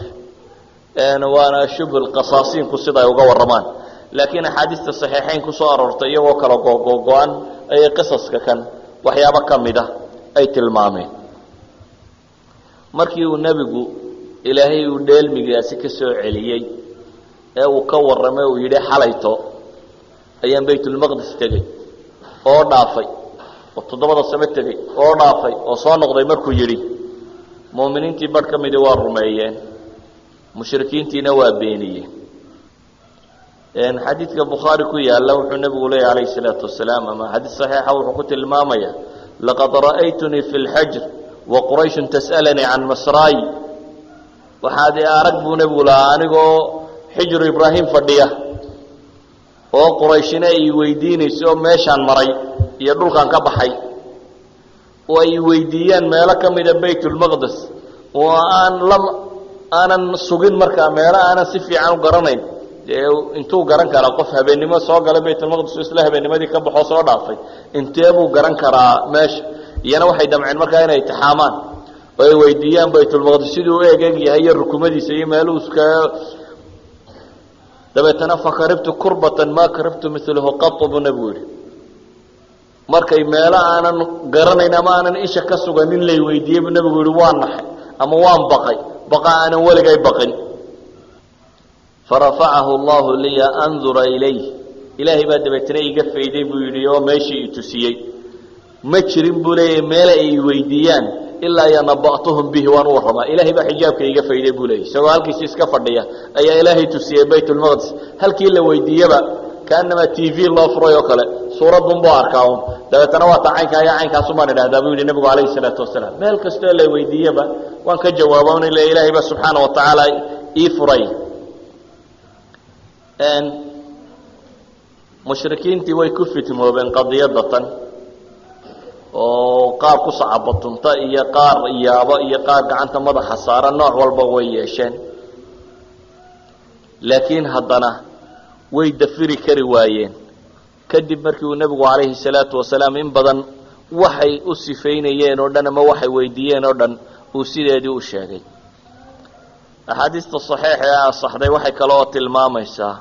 waana shubhul qasaasiinku sida ay uga warramaan laakiin axaadiista saxiixayn ku soo aroortay iyagoo kala go-an ayay qisaska kan waxyaabo ka mid ah ay tilmaameen markii uu nebigu ilaahay uu dheelmigaasi ka soo celiyey ee uu ka warramay uu yidhi xalayto ayaan baytulmaqdis tegey oo dhaafay oo 7 sano tegey oo dhaafay oo soo noqday markuu yidhi muuminiintii badh ka midii waa rumeeyeen mushrikiintiina waa beeniyeen xadiidka bukhaari ku yaalla wuxuu nebigu leeyahy calayhi salaatu wasalaam ama xadiis saxiixa wuxuu ku tilmaamaya laqad ra'aytunii fi lxajr wa qurayshun tas'alanii can masraayi waxaad arag buu nebigu lahaa anigoo xijru ibraahim fadhiya oo qurayshina ay weydiinayso oo meeshaan maray iyo dhulkan ka baxay oo ay weydiiyaan meelo ka mida baytulmaqdis oo aanan sugin markaa meelo aanan si fiican u garanayn intuu garan karaa qof habeennimo soo galay baytulmaqdis isla habeennimadii ka baxoo soo dhaafay intee buu garan karaa meesha iyana waxay damceen markaa inay itixaamaan oo ay weydiiyaan baytulmaqdis siduu u eg yahay iyo rukumadiisa iyo meeluhu iska dabeetana fakaribtu kurbatan maa karibtu milahu qatu buu nebigu yidhi markay meelo aanan garanayn ama aanan isha ka suganin lay weydiiyey buu nebigu yidhi waan naxay ama waan baqay baqa aanan weligay baqin farafacahu allahu liya andura ilayh ilaahay baa dabeetana iga fayday buu yidhi oo meeshii i tusiyey ma jirin buu leeyahay meele ay weydiiyaan ilaa yanaba'tuhum bihi waan u warramaa ilaahay baa xijaabka iga fayday buu leeyahy isagoo halkiisi iska fadhiya ayaa ilaahay tusiyey baytulmaqdis halkii la weydiiyaba kaanama t v loo furay oo kale suuradun buu arkaa un dabeetana waa taa caynkaa iyo caynkaasun baan idhahdaa buu yidhi nebigu calayhi salaatu wasalaam meel kastoo la weydiiyaba waan ka jawaaba un ila ilaahay baa subxaana wa tacaala ii furay mushrikiintii way ku fitmoobeen qadiyadda tan oo qaar ku sacabatunta iyo qaar yaabo iyo qaar gacanta madaxa saara nooc walba way yeesheen laakiin haddana way dafiri kari waayeen kadib markii uu nebigu calayhi salaatu wasalaam in badan waxay u sifaynayeen oo dhan ama waxay weydiiyeen oo dhan uu sideedii u sheegay axaadiista saxiixa ee asaxday waxay kale oo tilmaamaysaa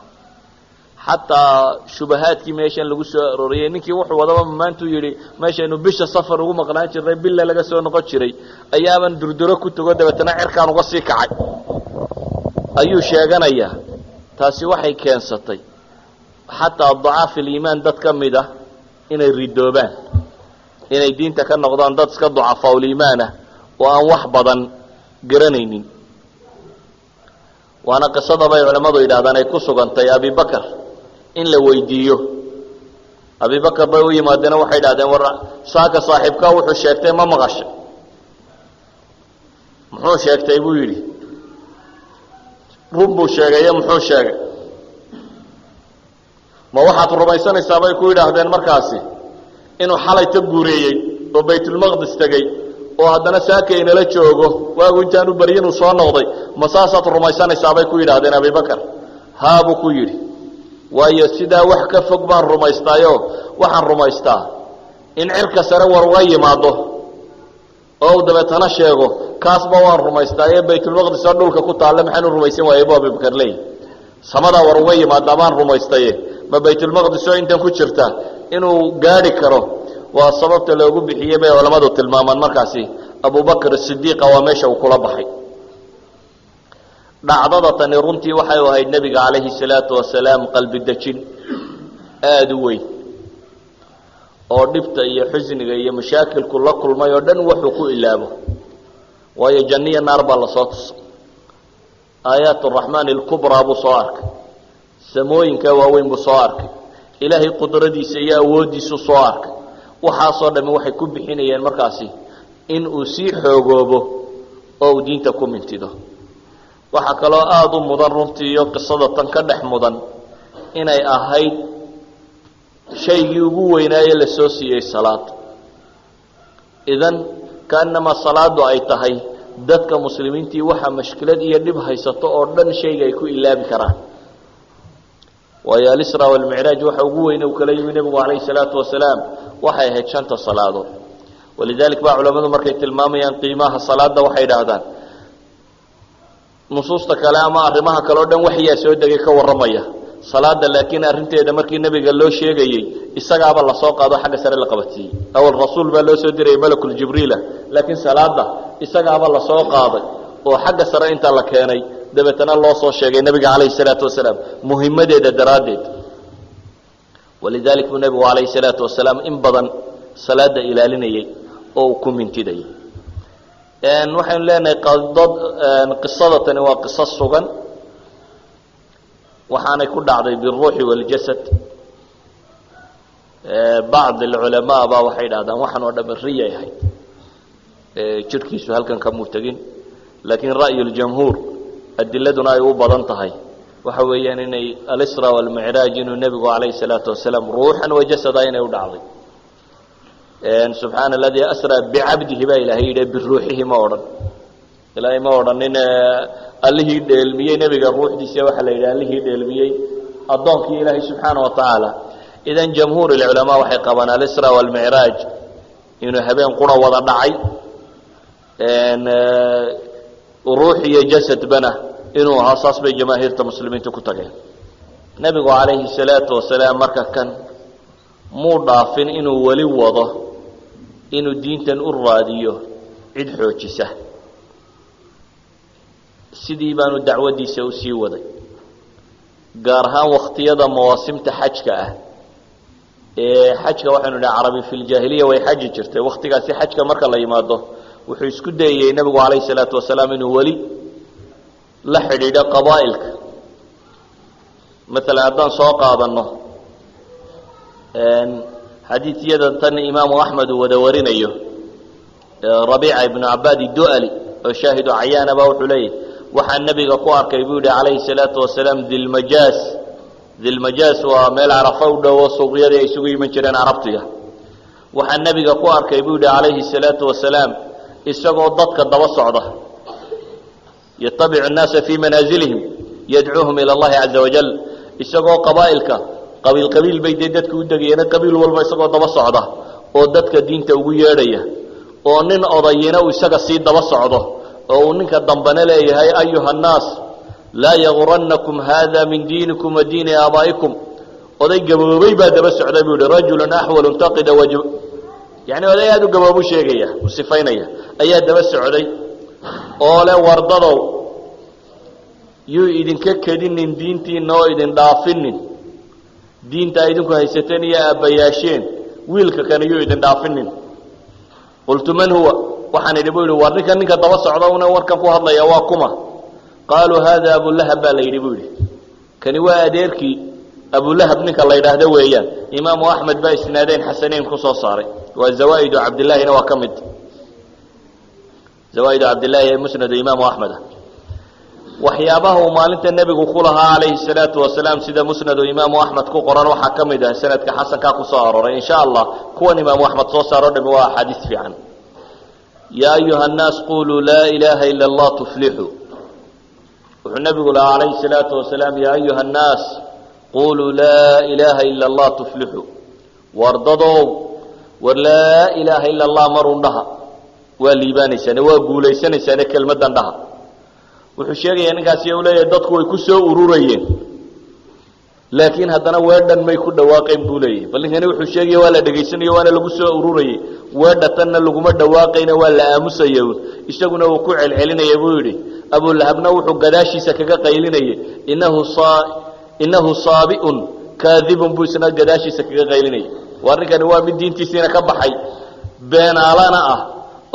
xataa shubahaadkii meeshan lagu soo arooriyey ninkii wuxuu wadaba maantuu yidhi meeshaynu bisha safar ugu maqnaan jirnay billa laga soo noqon jiray ayaaban durduro ku tago dabeetana cirkaan uga sii kacay ayuu sheeganayaa taasi waxay keensatay xataa dacaaf iliimaan dad ka mid ah inay ridoobaan inay diinta ka noqdaan dad iska ducafaa-uliimaan ah oo aan wax badan garanaynin waana qisada bay culimmadu yidhahdaan ay ku sugantay abibakar in la weydiiyo abibakar bay u yimaadeen waxay yidhahdeen war saaka saaxiibkaa wuxuu sheegtay ma maqashay muxuu sheegtay buu yidhi run buu sheegayo muxuu sheegay ma waxaad rumaysanaysaa bay ku yidhaahdeen markaasi inuu xalay ta guureeyey oo baytulmaqdis tegey oo haddana saaka inala joogo waagu intaanu baryinuu soo noqday ma saasaad rumaysanaysaa bay ku yidhaahdeen abibakar haa buu ku yidhi waayo sidaa wax ka fog baan rumaystaayo waxaan rumaystaa in cirka sare war uga yimaado oo uu dabeetana sheego kaasba waan rumaystaaye baytulmaqdisa dhulka ku taalle maxaanu rumaysan waayey buu abibakar leeyahy samadaa war uga yimaada baan rumaystaye ma baytulmaqdis oo intan ku jirta inuu gaadhi karo وسببت لو بخيه بي علماء tilmaaman markaasi Abu Bakr as-Siddiq waa meesha uu kula baxay dhacdada tan runtii waxay ahayd nabiga kaleeyhi salaatu wasalaam qalbi dajin aad u weyn oo dhibta iyo xusniga iyo mashaakilku la kulmay oo dhan wuxuu ku ilaabo waayo janniya naar baa la soo tusay aayaat ar-rahmaan al-kubra buu soo arkay samooyinka waaweyn buu soo arkay ilaahay qudradiisa iyo awoodiisa soo arkay waxa soo dhamay waxay ku bixinayeen markaasi in uu si xoogoobo oo diinta ku mintido waxa kale oo aad u mudan runtii iyo qisada tan ka dhex mudan inay ahayd shaygii ugu weynaaye la soo siiyay salaad idan kaanama salaadu ay tahay dadka muslimiintii waxa mashkilad iyo dhib haysato oo dhan shayga ay ku ilaabi karaan waayo al-Isra wal Mi'raj waxa ugu weyn uu kala yimid nabigu kaleeyhi salaatu wasalaam waxay ahayd shanta salaadood walidaalika baa culimadu markay tilmaamayaan qiimaha salaada waxay yiraahdaan nusuusta kale ama arrimaha kale oo dhan waxya soo degay ka waramaya salaada laakiin arinteeda markii nabiga loo sheegayay isagaaba la soo qaado xagga sare la qabatiyay awal rasuul baa loo soo diray malakul jibriil laakiin salaada isagaaba la soo qaaday oo xagga sare inta la keenay dabeetana loo soo sheegay nabiga kaleeyhi salaatu wasalaam muhiimadeeda daraadeed walidaalika nabiga kaleeyhi salaatu wasalaam in badan salaada ilaalinayay oo ku mintiday waxaan leenahay qisadan waa qisas sugan waxaanay ku dhacday biruuxi wal jasad baad ulama baa waxay dhaahdaan waxaan oo dhamriye yahay jirkiisu halkan ka murtagin laakiin ra'yul jamhuur adiladuna ay u badan tahay waxa weeyaan inay al-Isra wal Mi'raj inuu nabigu kaleeyhi salaatu wasalaam ruuxan wa jasada inay u dhacday سبحان الذي أسرى بعبده بإلهي بروحه ما أورد إلهي ما أورد إن الله دلمي نبي الروح دي سوى حلا الله دلمي الضم في إلهي سبحانه وتعالى إذا جمهور العلماء وحقبنا الإسراء والمعراج إنه هبين قرى وضعي إن روحي جسد بنا إنه حصص بجماهير المسلمين تكتجه نبي عليه الصلاة والسلام مركز كان مضاف إنه ولي وضه إنه دين الراديو عد حوجسه سيدي بانو الدعوة دي سوسي وضي قارها واختيضا مواسم تحجك حجك وحنو عربي في الجاهلية ويحج جرته واختيقا سي حجك مركا الله يماده وحيسكو دي نبي عليه الصلاة والسلام إنه ولي لحد إلى قبائلك مثلا أدان سوق هذا النه حديث يدا تن إمام أحمد ودورين أيه ربيعة بن عباد الدؤلي وشاهد عيان باو حليه وحى النبي قوار كيبود عليه الصلاة والسلام ذي المجاس وميل عرفود وصغير يسوي من شرين عربتها وحى النبي قوار كيبود عليه الصلاة والسلام استقوا الضدك الضوصعده يتبع الناس في منازلهم يدعوهم إلى الله عز وجل استقوا قبائلك قبيل بيددك ودغينا قبيل walba isagoo daba socda oo dadka diinta ugu yeedhaya oo nin odayina uu isaga si daba socdo oo ninka dambana leeyahay ayuha naas la yaghrannakum hada min dinikum wa din abaikum oday gaboobay baa daba socday buu rajulun ahwal taqida wajh yani oday aad u gaboobu sheegaya u sifaynaya ayaa daba socday oo le wardado yu idinka kadinin diintiina oo idin dhaafinin diinta idinku haysateen iyo abayaasheen wiilka kan iyo idin dhaafinin qultu man huwa waxaan idhibuuli war ninka daba socda una warkan ku hadlaya waa kuma qaalu hada abu lahab la idhibuuli kani waa adeerkii abu lahab ninka la yiraahdo weeyaan imaam ahmed baa isnaadeen xasaneen ku soo saaray waa zawaaid abdullah waa kamid zawaaid abdullah musnad imaam ahmed waxyaabaha maalinta nabigu khulaha alayhi salatu wasalaam sida musnad imaam ahmed ku qoran waxa kamid ah sanadka xasan ka ku soo aroray insha Allah kuwan imaam ahmed soo saaro dhib waa hadith fiican ya ayuha an-nas qulu la ilaha illa Allah tuflihu nabigu alayhi salatu wasalaam ya ayuha an-nas qulu la ilaha illa Allah tuflihu wardado war la ilaha illa Allah marundaha waa liibaanaysana waa guuleysanaysana kelmadan dhaha wuxuu sheegay ninkaas uu leeyahay dadku way ku soo ururayeen laakiin haddana weedhan may ku dhawaaqayn buu leeyahay. bal ninkani wuxuu sheegaya waa la dhegaysanayo waana lagu soo ururayay, weedhatanna laguma dhawaaqayna waa la aamusaya isaguna uu ku celcelinaya buu yidhi. abulahabna wuxuu gadaashiisa kaga qaylinayay innahu saabi'un kaadibun buu isna gadaashiisa kaga qaylinayay. waa ninkani waa mid diintiisiina ka baxay, beenaalana ah,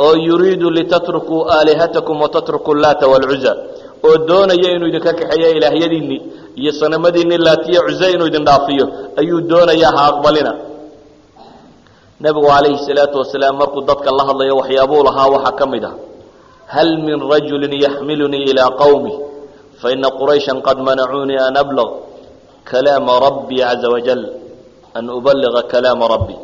oo yuriidu litatrukuu aalihatakum watatruku llaata waalcuza, oo doonaya inuu idinka kaxeeya ilaahyadiinni iyo sanamadiinni laatiya cuza inuu idin dhaafiyo ayuu doonayaa, ha aqbalina. nebigu calayhi salaatu wasalaam markuu dadka la hadlayo waxyaabuu lahaa waxaa ka mid ah: hal min rajulin yaxmilunii ilaa qawmi faina qurayshan qad manacuunii an ablaq kalaama rabbii caza wajal, an ubaliga kalaama rabbii.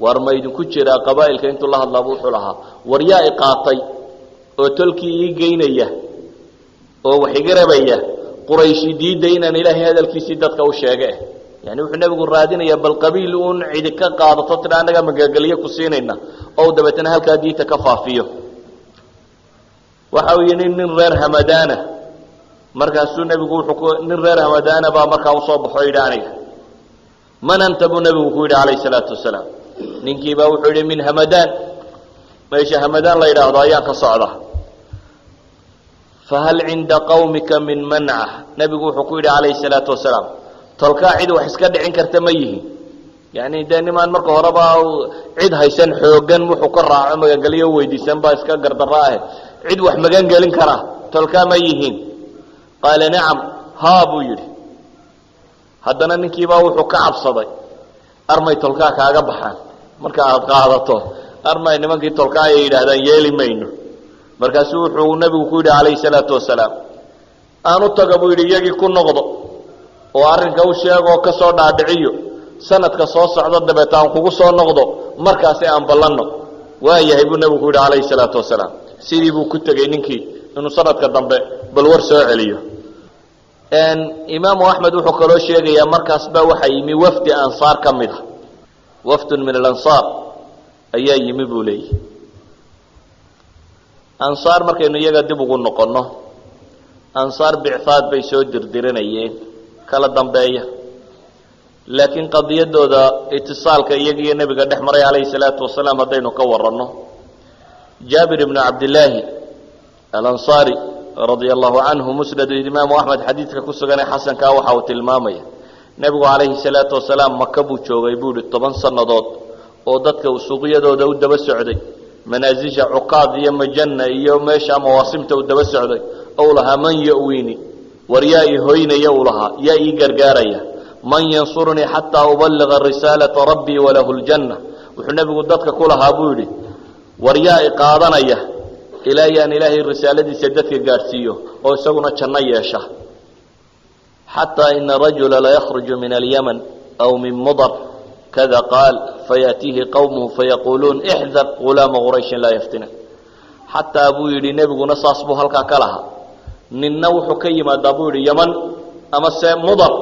war ma idinku jiraa qabaa'ilka intuu la hadlaaba wuxuu lahaa, war yaa i qaatay oo tolkii ii geynaya oo wax iga rabaya qurayshi diidda inaan ilaahay hadalkiisii dadka u sheege. yani wuxuu nebigu raadinayaa bal qabiil uun cidi ka qaadato tira annaga magagelyo ku siinayna oo dabeetana halkaa diinta ka faafiyo. waxa uu yidhi nin reer hamadaana, markaasuu nebigu nin reer hamadaana baa markaa usoo baxo yidhi aniga. man anta buu nebigu ku yidhi calayhi salaatu wasalaam. ninkiibaa wuxuu yidhi min hamadaan, meesha hamadaan la yidhaahdo ayaan ka socda. fahal cinda qawmika min manca, nebigu wuxuu ku yidhi calayhi salaatu wasalaam, tolkaa cid wax iska dhicin karta ma yihin? yani dee nimaan marka horeba cid haysan xoogan wuxuu ka raaco magangelyo weydiisan baa iska gardarra ah, cid wax magan gelin kara tolkaa ma yihiin? qaala nacam, haa buu yidhi. haddana ninkiibaa wuxuu ka cabsaday, armay tolkaa kaaga baxaan marka aad qaadato, armay nimankii tolkaa ay yidhaahdaan yeeli mayno. markaasuu wuxuu nebigu ku yidhi calayhi salaatu wasalaam, aan u taga buu yidhi iyagii ku noqdo oo arrinka u sheegoo ka soo dhaadhiciyo, sanadka soo socda dabeeta aan kugu soo noqdo, markaasi aan ballanno. waayahay buu nebigu ku yidhi calayhi salaatu wasalaam. sidii buu ku tegey ninkii inuu sanadka dambe bal war soo celiyo. imaamu axmed wuxuu kaloo sheegayaa markaas baa waxaa yimi wafdi ansaar ka mid a, wafdun min alansaar ayaa yimi buu leeyahy. ansaar markaynu iyaga dib ugu noqonno, ansaar bicfaad bay soo dirdiranayeen kala dambeeya, laakiin qadiyadooda itisaalka iyaga iyo nebiga dhex maray calayhi salaatu wasalaam haddaynu ka waranno, jaabir ibnu cabdillaahi alansaari radia allahu canhu, musnadu imaamu axmed xadiidka ku suganee xasankaa waxa uu tilmaamaya, nebigu calayhi salaatu wasalaam maka buu joogay buu ihi 10 sannadood oo dadka uu suuqyadooda u daba socday, manaasisha cukaad iyo majanna iyo meesha mawaasimta uu daba socday, ou lahaa man ya-wiini, war yaa i hoynaya uu lahaa, yaa ii gargaaraya, man yansurunii xataa ubaliga risaalata rabbii walahu ljanna. wuxuu nebigu dadka ku lahaa buu yidhi, war yaa i qaadanaya ilaa yaan ilaahay risaaladiisa dadka gaadhsiiyo oo isaguna janno yeesha. xataa ina rajula layakhruju min alyaman aw min mudar kada qaal fayaatiihi qawmuhu fayaquuluun ixdar gulaama qurayshin laa yaftina. xataa buu yidhi nebiguna saas buu halkaa ka lahaa, ninna wuxuu ka yimaadaa buu yidhi yaman ama se mudar,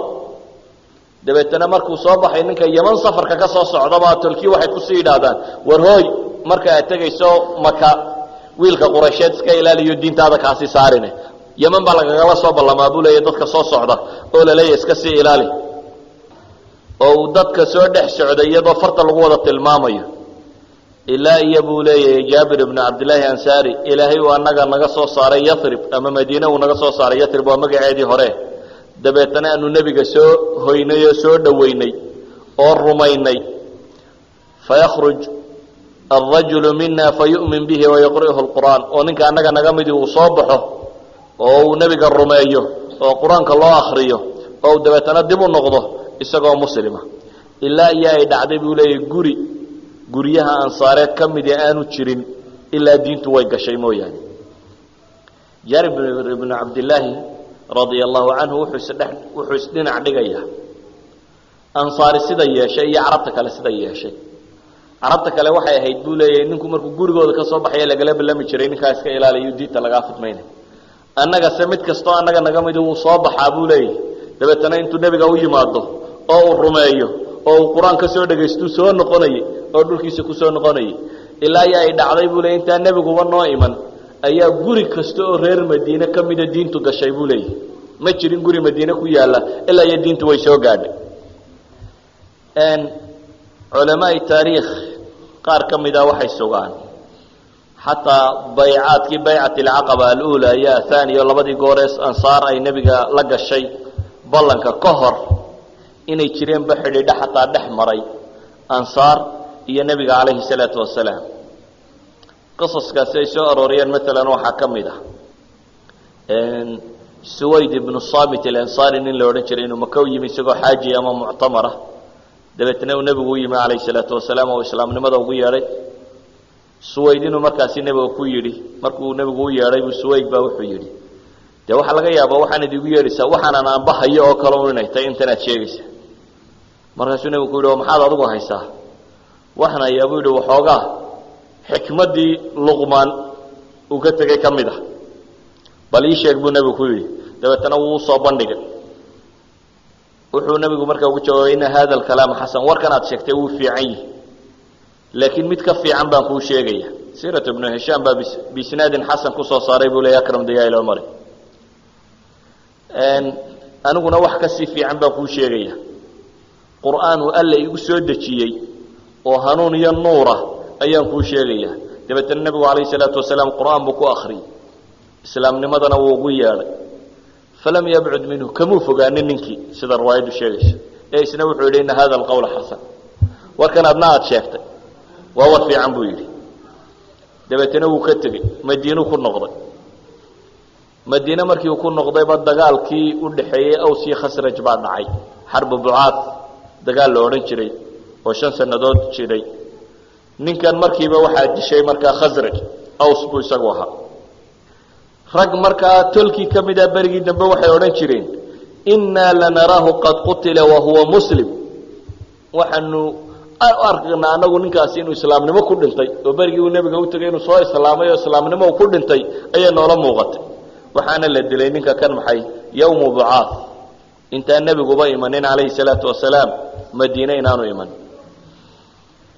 dabeetana markuu soo baxay ninka yaman safarka ka soo socdabaa tolkii waxay kusii yidhaahdaan, war hooy marka aad tegayso maka wiilka quraysheed iska ilaaliyo diintaada kaasi saarine, yaman baa lagagala soo ballamaa buu leeyahy dadka soo socda oo laleeyahy iska sii ilaali. oo uu dadka soo dhex socday iyadoo farta lagu wada tilmaamayo, ilaa iyo buu leeyahay jaabir ibnu cabdillaahi ansaari, ilaahay uu annaga naga soo saaray yatrib ama madiine uu naga soo saaray, yatrib waa magaceedii hore, dabeetana aanu nebiga soo hoynay oo soo dhoweynay oo rumaynay. fayakhruj alrajulu mina fayu'min bihi wayaqri'uhu alqur'aan, oo ninka annaga naga midii uu soo baxo oo uu nebiga rumeeyo oo qur-aanka loo akriyo oo uu dabeetana dib u noqdo isagoo muslima. ilaa iyo ay dhacday buu leeyahy guryaha ansaareed ka midii aanu jirin ilaa diintu way gashay mooyaane. jaabir ibnu cabdillaahi radia allahu canhu wuxuu isdhinac dhigayaa ansaari sida yeeshay iyo carabta kale sida yeeshay. carabta kale waxay ahayd buu leeyahay ninku markuu gurigooda ka soo baxaya lagala ballami jiray, ninkaa iska ilaaliyo diinta lagaa fidmaynay. annagase mid kastoo annaga naga midi wuu soo baxaa buu leeyahay, dabeetana intuu nebiga u yimaado oo uu rumeeyo oo uu qur-aan ka soo dhagaystuu soo noqonayay oo dhulkiisa ku soo noqonayay. ilaa iyo ay dhacday buu leeyahy intaa nebiguba noo iman ayaa guri kasta oo reer madiine ka mida diintu gashay buu leeyahay. ma jirin guri madiine ku yaala ilaa iyo diintu way soo gaadhay culamaa taariikh qaar ka mid ah waxay sugaan xataa baycaadkii baycat alcaqaba alula iyo athaniya labadii goorees ansaar ay nebiga la gashay ballanka ka hor inay jireenba xidhiidha xataa dhex maray ansaar iyo nebiga calayhi salaatu wasalaam qisaskaasi ay soo arooriyeen maalan waxaa ka mid ah suwayd ibnu saamit alansaari nin la odhan jiray inuu maka u yimi isagoo xaaji ama muctamara dabeetna uu nebigu u yimi calayhi salaatu wasalaam oo islaamnimada ugu yeedhay suwayd inuu markaasi nebiga ku yidhi markuu nebigu u yeedhay buu suwayd baa wuxuu yidhi dee waxaa laga yaabaa waxaan idigu yeedhaysaa waxaanan aanbahayo oo kale inay tahay intanaad sheegaysa markaasuu nebigu ku yidhi maxaad adigu haysaa waxaan hayaa buu yidhi waxoogaa xikmaddii luqmaan uu ka tegey ka mid ah bal ii sheeg buu nebigu ku yidhi dabeetana wuu usoo bandhigay wuxuu nebigu markaa ugu jawaabay ina hada alkalaama xasan warkan aad sheegtay wuu fiican yihi laakiin mid ka fiican baan kuu sheegaya siirat ibnu hishaam baa biisnaadin xasan kusoo saaray buu leeya akram digaayl omari aniguna wax kasii fiican baan kuu sheegaya qur'aan uu alla igu soo dejiyey oo hanuun iyo nuura ayaan kuu sheegaya dabeetana nebigu calayhi salaatu wasalaam qur'aan buu ku akhriyey islaamnimadana wuu ugu yeedhay falam yabcud minhu kamuu fogaanin ninkii sida riwaayaddu sheegaysa ee isna wuxuu yidhi ina hada alqawla xasan warkan adna aad sheegtay waa war fiican buu yidhi dabeetana wuu ka tegey madiinuu ku noqday madiine markii uu ku noqdayba dagaalkii u dhaxeeyey aws iyo khasraj baa dhacay xarbu bucaad dagaal la odhan jiray oo 5 sannadood jiray ninkan markiiba waxaa dishay markaa khasraj aws buu isagu ahaa rag markaa tolkii ka mid ah berigii dambe waxay odhan jireen innaa lanaraahu qad qutila wahuwa muslim waxaanu arkaynaa anagu ninkaasi inuu islaamnimo ku dhintay oo berigii uu nebiga u tegay inuu soo islaamay oo islaamnimo uu ku dhintay ayaa noola muuqatay waxaana la dilay ninka kan maxay yowmu bucaad intaan nebiguba imanin calayhi salaatu wasalaam madiine inaanu iman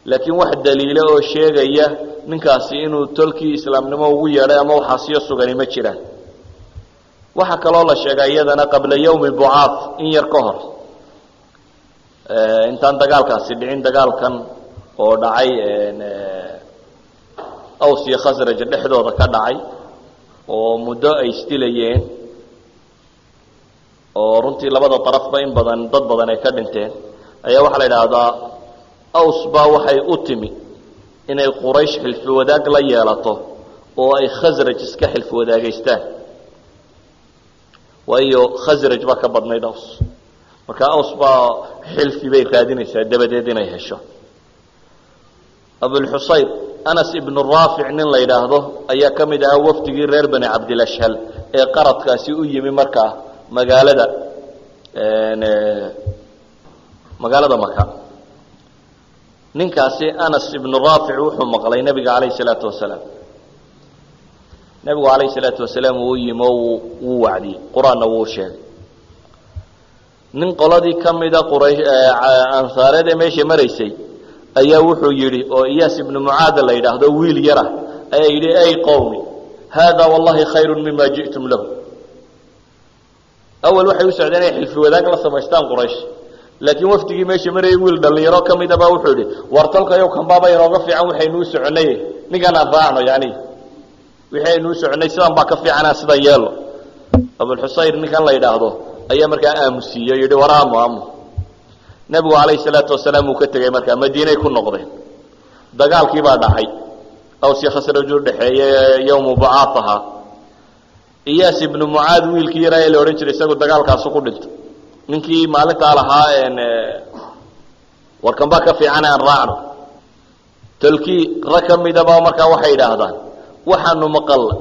laakiin wax daliilo oo sheegaya ninkaasi inuu tolkii islaamnimo ugu yeedhay ama waxaasiyo sugani ma jiraan waxaa kaloo la sheegaa iyadana qabla yowmi bucaad in yar ka hor intaan dagaalkaasi dhicin dagaalkan oo dhacay aws iyo khasraj dhexdooda ka dhacay oo muddo ay isdilayeen oo runtii labada darafba in badan dad badan ay ka dhinteen ayaa waxaa la idhaahdaa aws baa waxay u timi inay quraysh xilfi wadaag la yeelato oo ay khasraj iska xilfi wadaagaystaan waayo khasraj baa ka badnayd aws marka aws baa xilfi bay raadinaysaa dabadeed inay hesho abulxusayr anas ibnu raafic nin la yidhaahdo ayaa ka mid ahaa wafdigii reer bani cabdilashhal ee qaradkaasi u yimi markaa magaalada maka ninkaasi anas ibnu raafic wuxuu maqlay nebiga calayhi salaatu wasalaam nebigu calayhi salaatu wasalaam uu yimi oo wuu wacdiyey qur-aanna wuu sheegay nin qoladii ka mida ansaareed ee meesha maraysay ayaa wuxuu yidhi oo iyaas ibnu mucaada la yidhaahdo wiil yara ayaa yidhi ay qowmi hada wallahi khayru mima ji'tum lahu awal waxay u socdeen inay xilfi wadaag la samaystaan quraysh laakiin wafdigii meesha marayay wiil dhalinyaro ka mid ah baa wuxuu yidhi war tolkayow kanbaaba inooga fiican waxaynuu soconay ninkan aan raacno yani wixii aynuu soconay sidan baa ka fiicanaa sidan yeelo abulxusayr ninkan la yidhaahdo ayaa markaa aamusiiye yidhi war aamu nebigu calayhi salaatu wasalaam uu ka tegey markaa madiinay ku noqdeen dagaalkii baa dhacay awsi khasraj u dhaxeeye yowmu bucaad ahaa iyaas ibnu mucaad wiilkii yaraa ee la odhan jiray isagu dagaalkaasu ku dhintay ninkii maalintaa lahaa warkan baa ka fiican aan raacno tolkii rag ka midaba markaa waxay yidhaahdaan waxaanu maqalla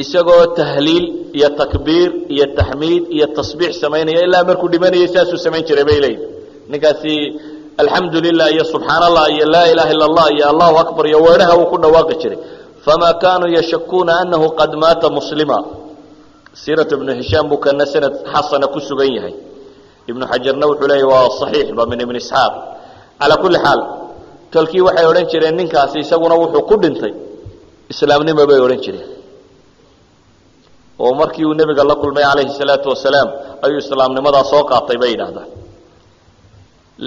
isagoo tahliil iyo takbiir iyo taxmiid iyo tasbiix samaynaya ilaa markuu dhimanayay saasuu samayn jiray bay leeyihin ninkaasi alxamdu lilah iyo subxaan allah iyo laa ilaha illa allah iyo allahu akbar iyo weedhaha uu ku dhawaaqi jiray famaa kaanuu yashakuuna anahu qad maata muslima siiratu ibnu hishaam buu kana sanad xasana ku sugan yahay ibnu xajarna wuxuu leeyahy waa saxiix ba min ibn isxaaq calaa kulli xaal tolkii waxay odhan jireen ninkaasi isaguna wuxuu ku dhintay islaamnimo bay odhan jireen oo markii uu nabiga la kulmay calayhi salaatu wasalaam ayuu islaamnimadaa soo qaatay bay yidhaahdaan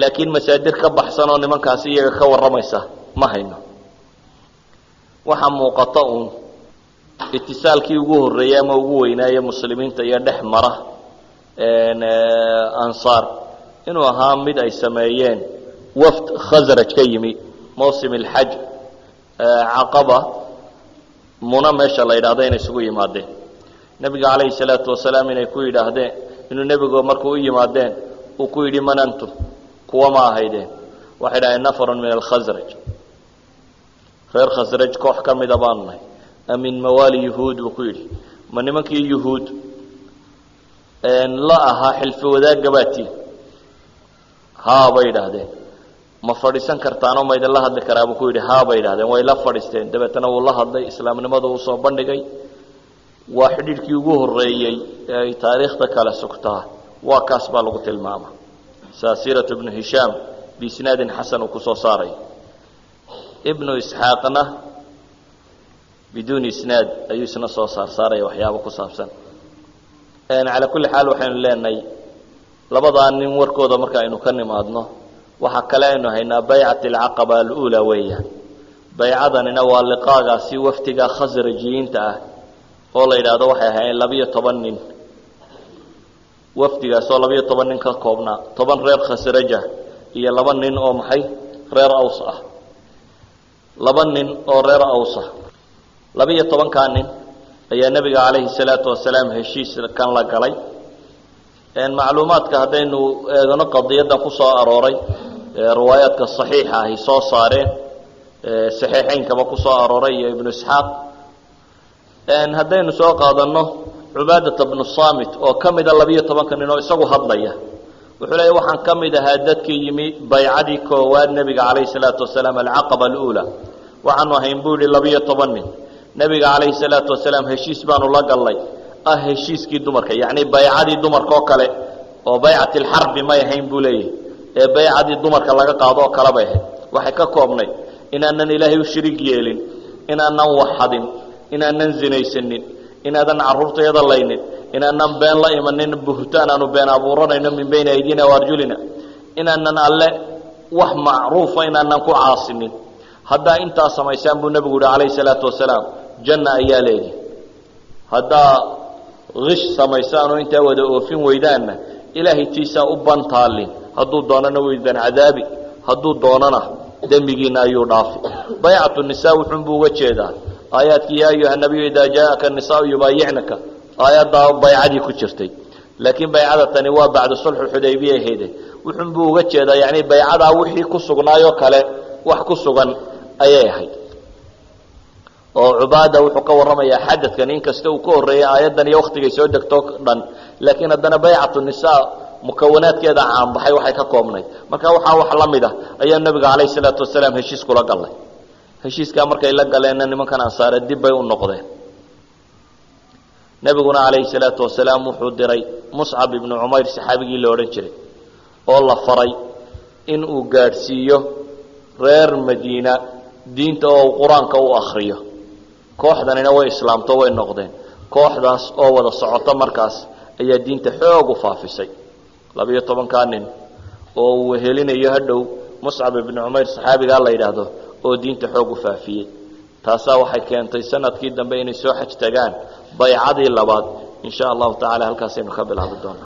laakiin masaadir ka baxsan oo nimankaasi iyaga ka warramaysa ma hayno waxaa muuqata uun itisaalkii ugu horreeyey ama ugu weynaaye muslimiinta iyo dhex mara ansaar inuu ahaa mid ay sameeyeen wafd khasraj ka yimi mawsim alxaj caqaba muna meesha la yidhaahdo inay isugu yimaadeen nebiga calayhi salaatu wasalaam inay ku yidhaahdeen inuu nebigu markuu u yimaadeen uu ku yidhi man antum kuwa ma ahaydeen waxay dhahdeen nafarun min alkhasraj reer khasraj koox ka mida baanu nahay amin mawaali yuhuud buu ku yidhi ma nimankii yuhuud la ahaa xilfi wadaagga baatiin haa bay yidhaahdeen ma fadhiisan kartaanoo ma idinla hadli karaa buu ku yidhi haa bay yidhahdeen way la fadhiisteen dabeetana wuu la hadlay islaamnimadu uu soo bandhigay waa xidhiidhkii ugu horreeyey ee ay taariikhda kale sugtaa waa kaas baa lagu tilmaama saa siiratu ibnu hishaam biisnaadin xasan uu ku soo saaray ibnu isxaaqna biduuni isnaad ayuu isna soo saarsaaraya waxyaabo ku saabsan calaa kulli xaal waxaynu leenahay labadaa nin warkooda marka aynu ka nimaadno waxaa kale aynu haynaa baycat alcaqaba aluulaa weeyaan baycadanina waa liqaagaasi waftiga khasrajiyiinta ah oo la yidhaahdo waxay ahaayeen 12 nin wafdigaas oo 12 nin ka koobnaa 10 reer khasraja iyo 2 nin oo maxay reer aws ah 2 nin oo reer aws ah 12 nin ayaa nabiga calayhi salaatu wasalaam heshiis kan la galay macluumaadka haddaynu eegno qadiyadan ku soo arooray riwaayaadka saxiixa ahi soo saareen saxiixaynkaba ku soo arooray iyo ibnu isxaaq haddaynu soo qaadanno cubaadata bnu saamit oo ka mida 12 nin oo isagu hadlaya wuxuu leeyahy waxaan ka mid ahaa dadkii yimi baycadii koowaad nebiga calayhi salaatu wasalaam alcaqaba aluulaa waxaanu ahayn buu yihi 12 nin nebiga calayhi salaatu wasalaam heshiis baanu la gallay heshiiskii dumarka yacni baycadii dumarka oo kale oo baycat alxarbi may ahayn buu leeyahay ee baycadii dumarka laga qaado oo kale bay ahayd waxay ka koobnay inaanan ilaahay u shariig yeelin inaanan waxadin inaanan zinaysanin inaadan carruurtayada laynin inaanan been la imanin buhtaan aanu been abuuranayno min bayna aydina wa arjulina inaanan alle wax macruufa inaanan ku caasinin haddaa intaa samaysaan buu nebigu yihi calayhi salaatu wasalaam janna ayaa leedi haddaa gish samaysaan oo intaa wada oofin weydaanna ilaahay tiisaa u bantaalin hadduu doonana weydan cadaabi hadduu doonana dembigiina ayuu dhaafi baycatu nisaa wuxuunbuu uga jeedaa aayaadkii yaa ayuha nabiyu idaa jaaaka nisaau yubaayicnaka aayaddaa baycadii ku jirtay laakiin baycada tani waa bacda sulxu xudaybiya ahayde wuxuunbuu uga jeedaa yacni baycadaa wixii ku sugnaayoo kale wax ku sugan ayay ahayd oo cubaada wuxuu ka warramayaa xadadkan inkasta uu ka horreeyay aayaddan iyo wakhtigay soo degto dhan laakiin haddana baycatu nisaa mukawanaadkeeda caanbaxay waxay ka koobnayd marka waxaa wax la mid ah ayaa nebiga calayhi salaatu wasalaam heshiis kula gallay heshiiskaa markay la galeenna nimankan ansaare dib bay u noqdeen nebiguna calayhi salaatu wasalaam wuxuu diray muscab ibnu cumayr saxaabigii la odhan jiray oo la faray in uu gaadhsiiyo reer madiina diinta oo qur-aanka u akhriyo kooxdanina way islaamto way noqdeen kooxdaas oo wada socota markaas ayaa diinta xoog u faafisay 12 nin oo uu wehelinayo hadhow muscab ibnu cumayr saxaabigaa la yidhaahdo oo diinta xoog u faafiyey taasaa waxay keentay sanadkii dambe inay soo xaj tagaan baycadii labaad in sha allahu tacaala halkaasaynu ka bilaabi doonaa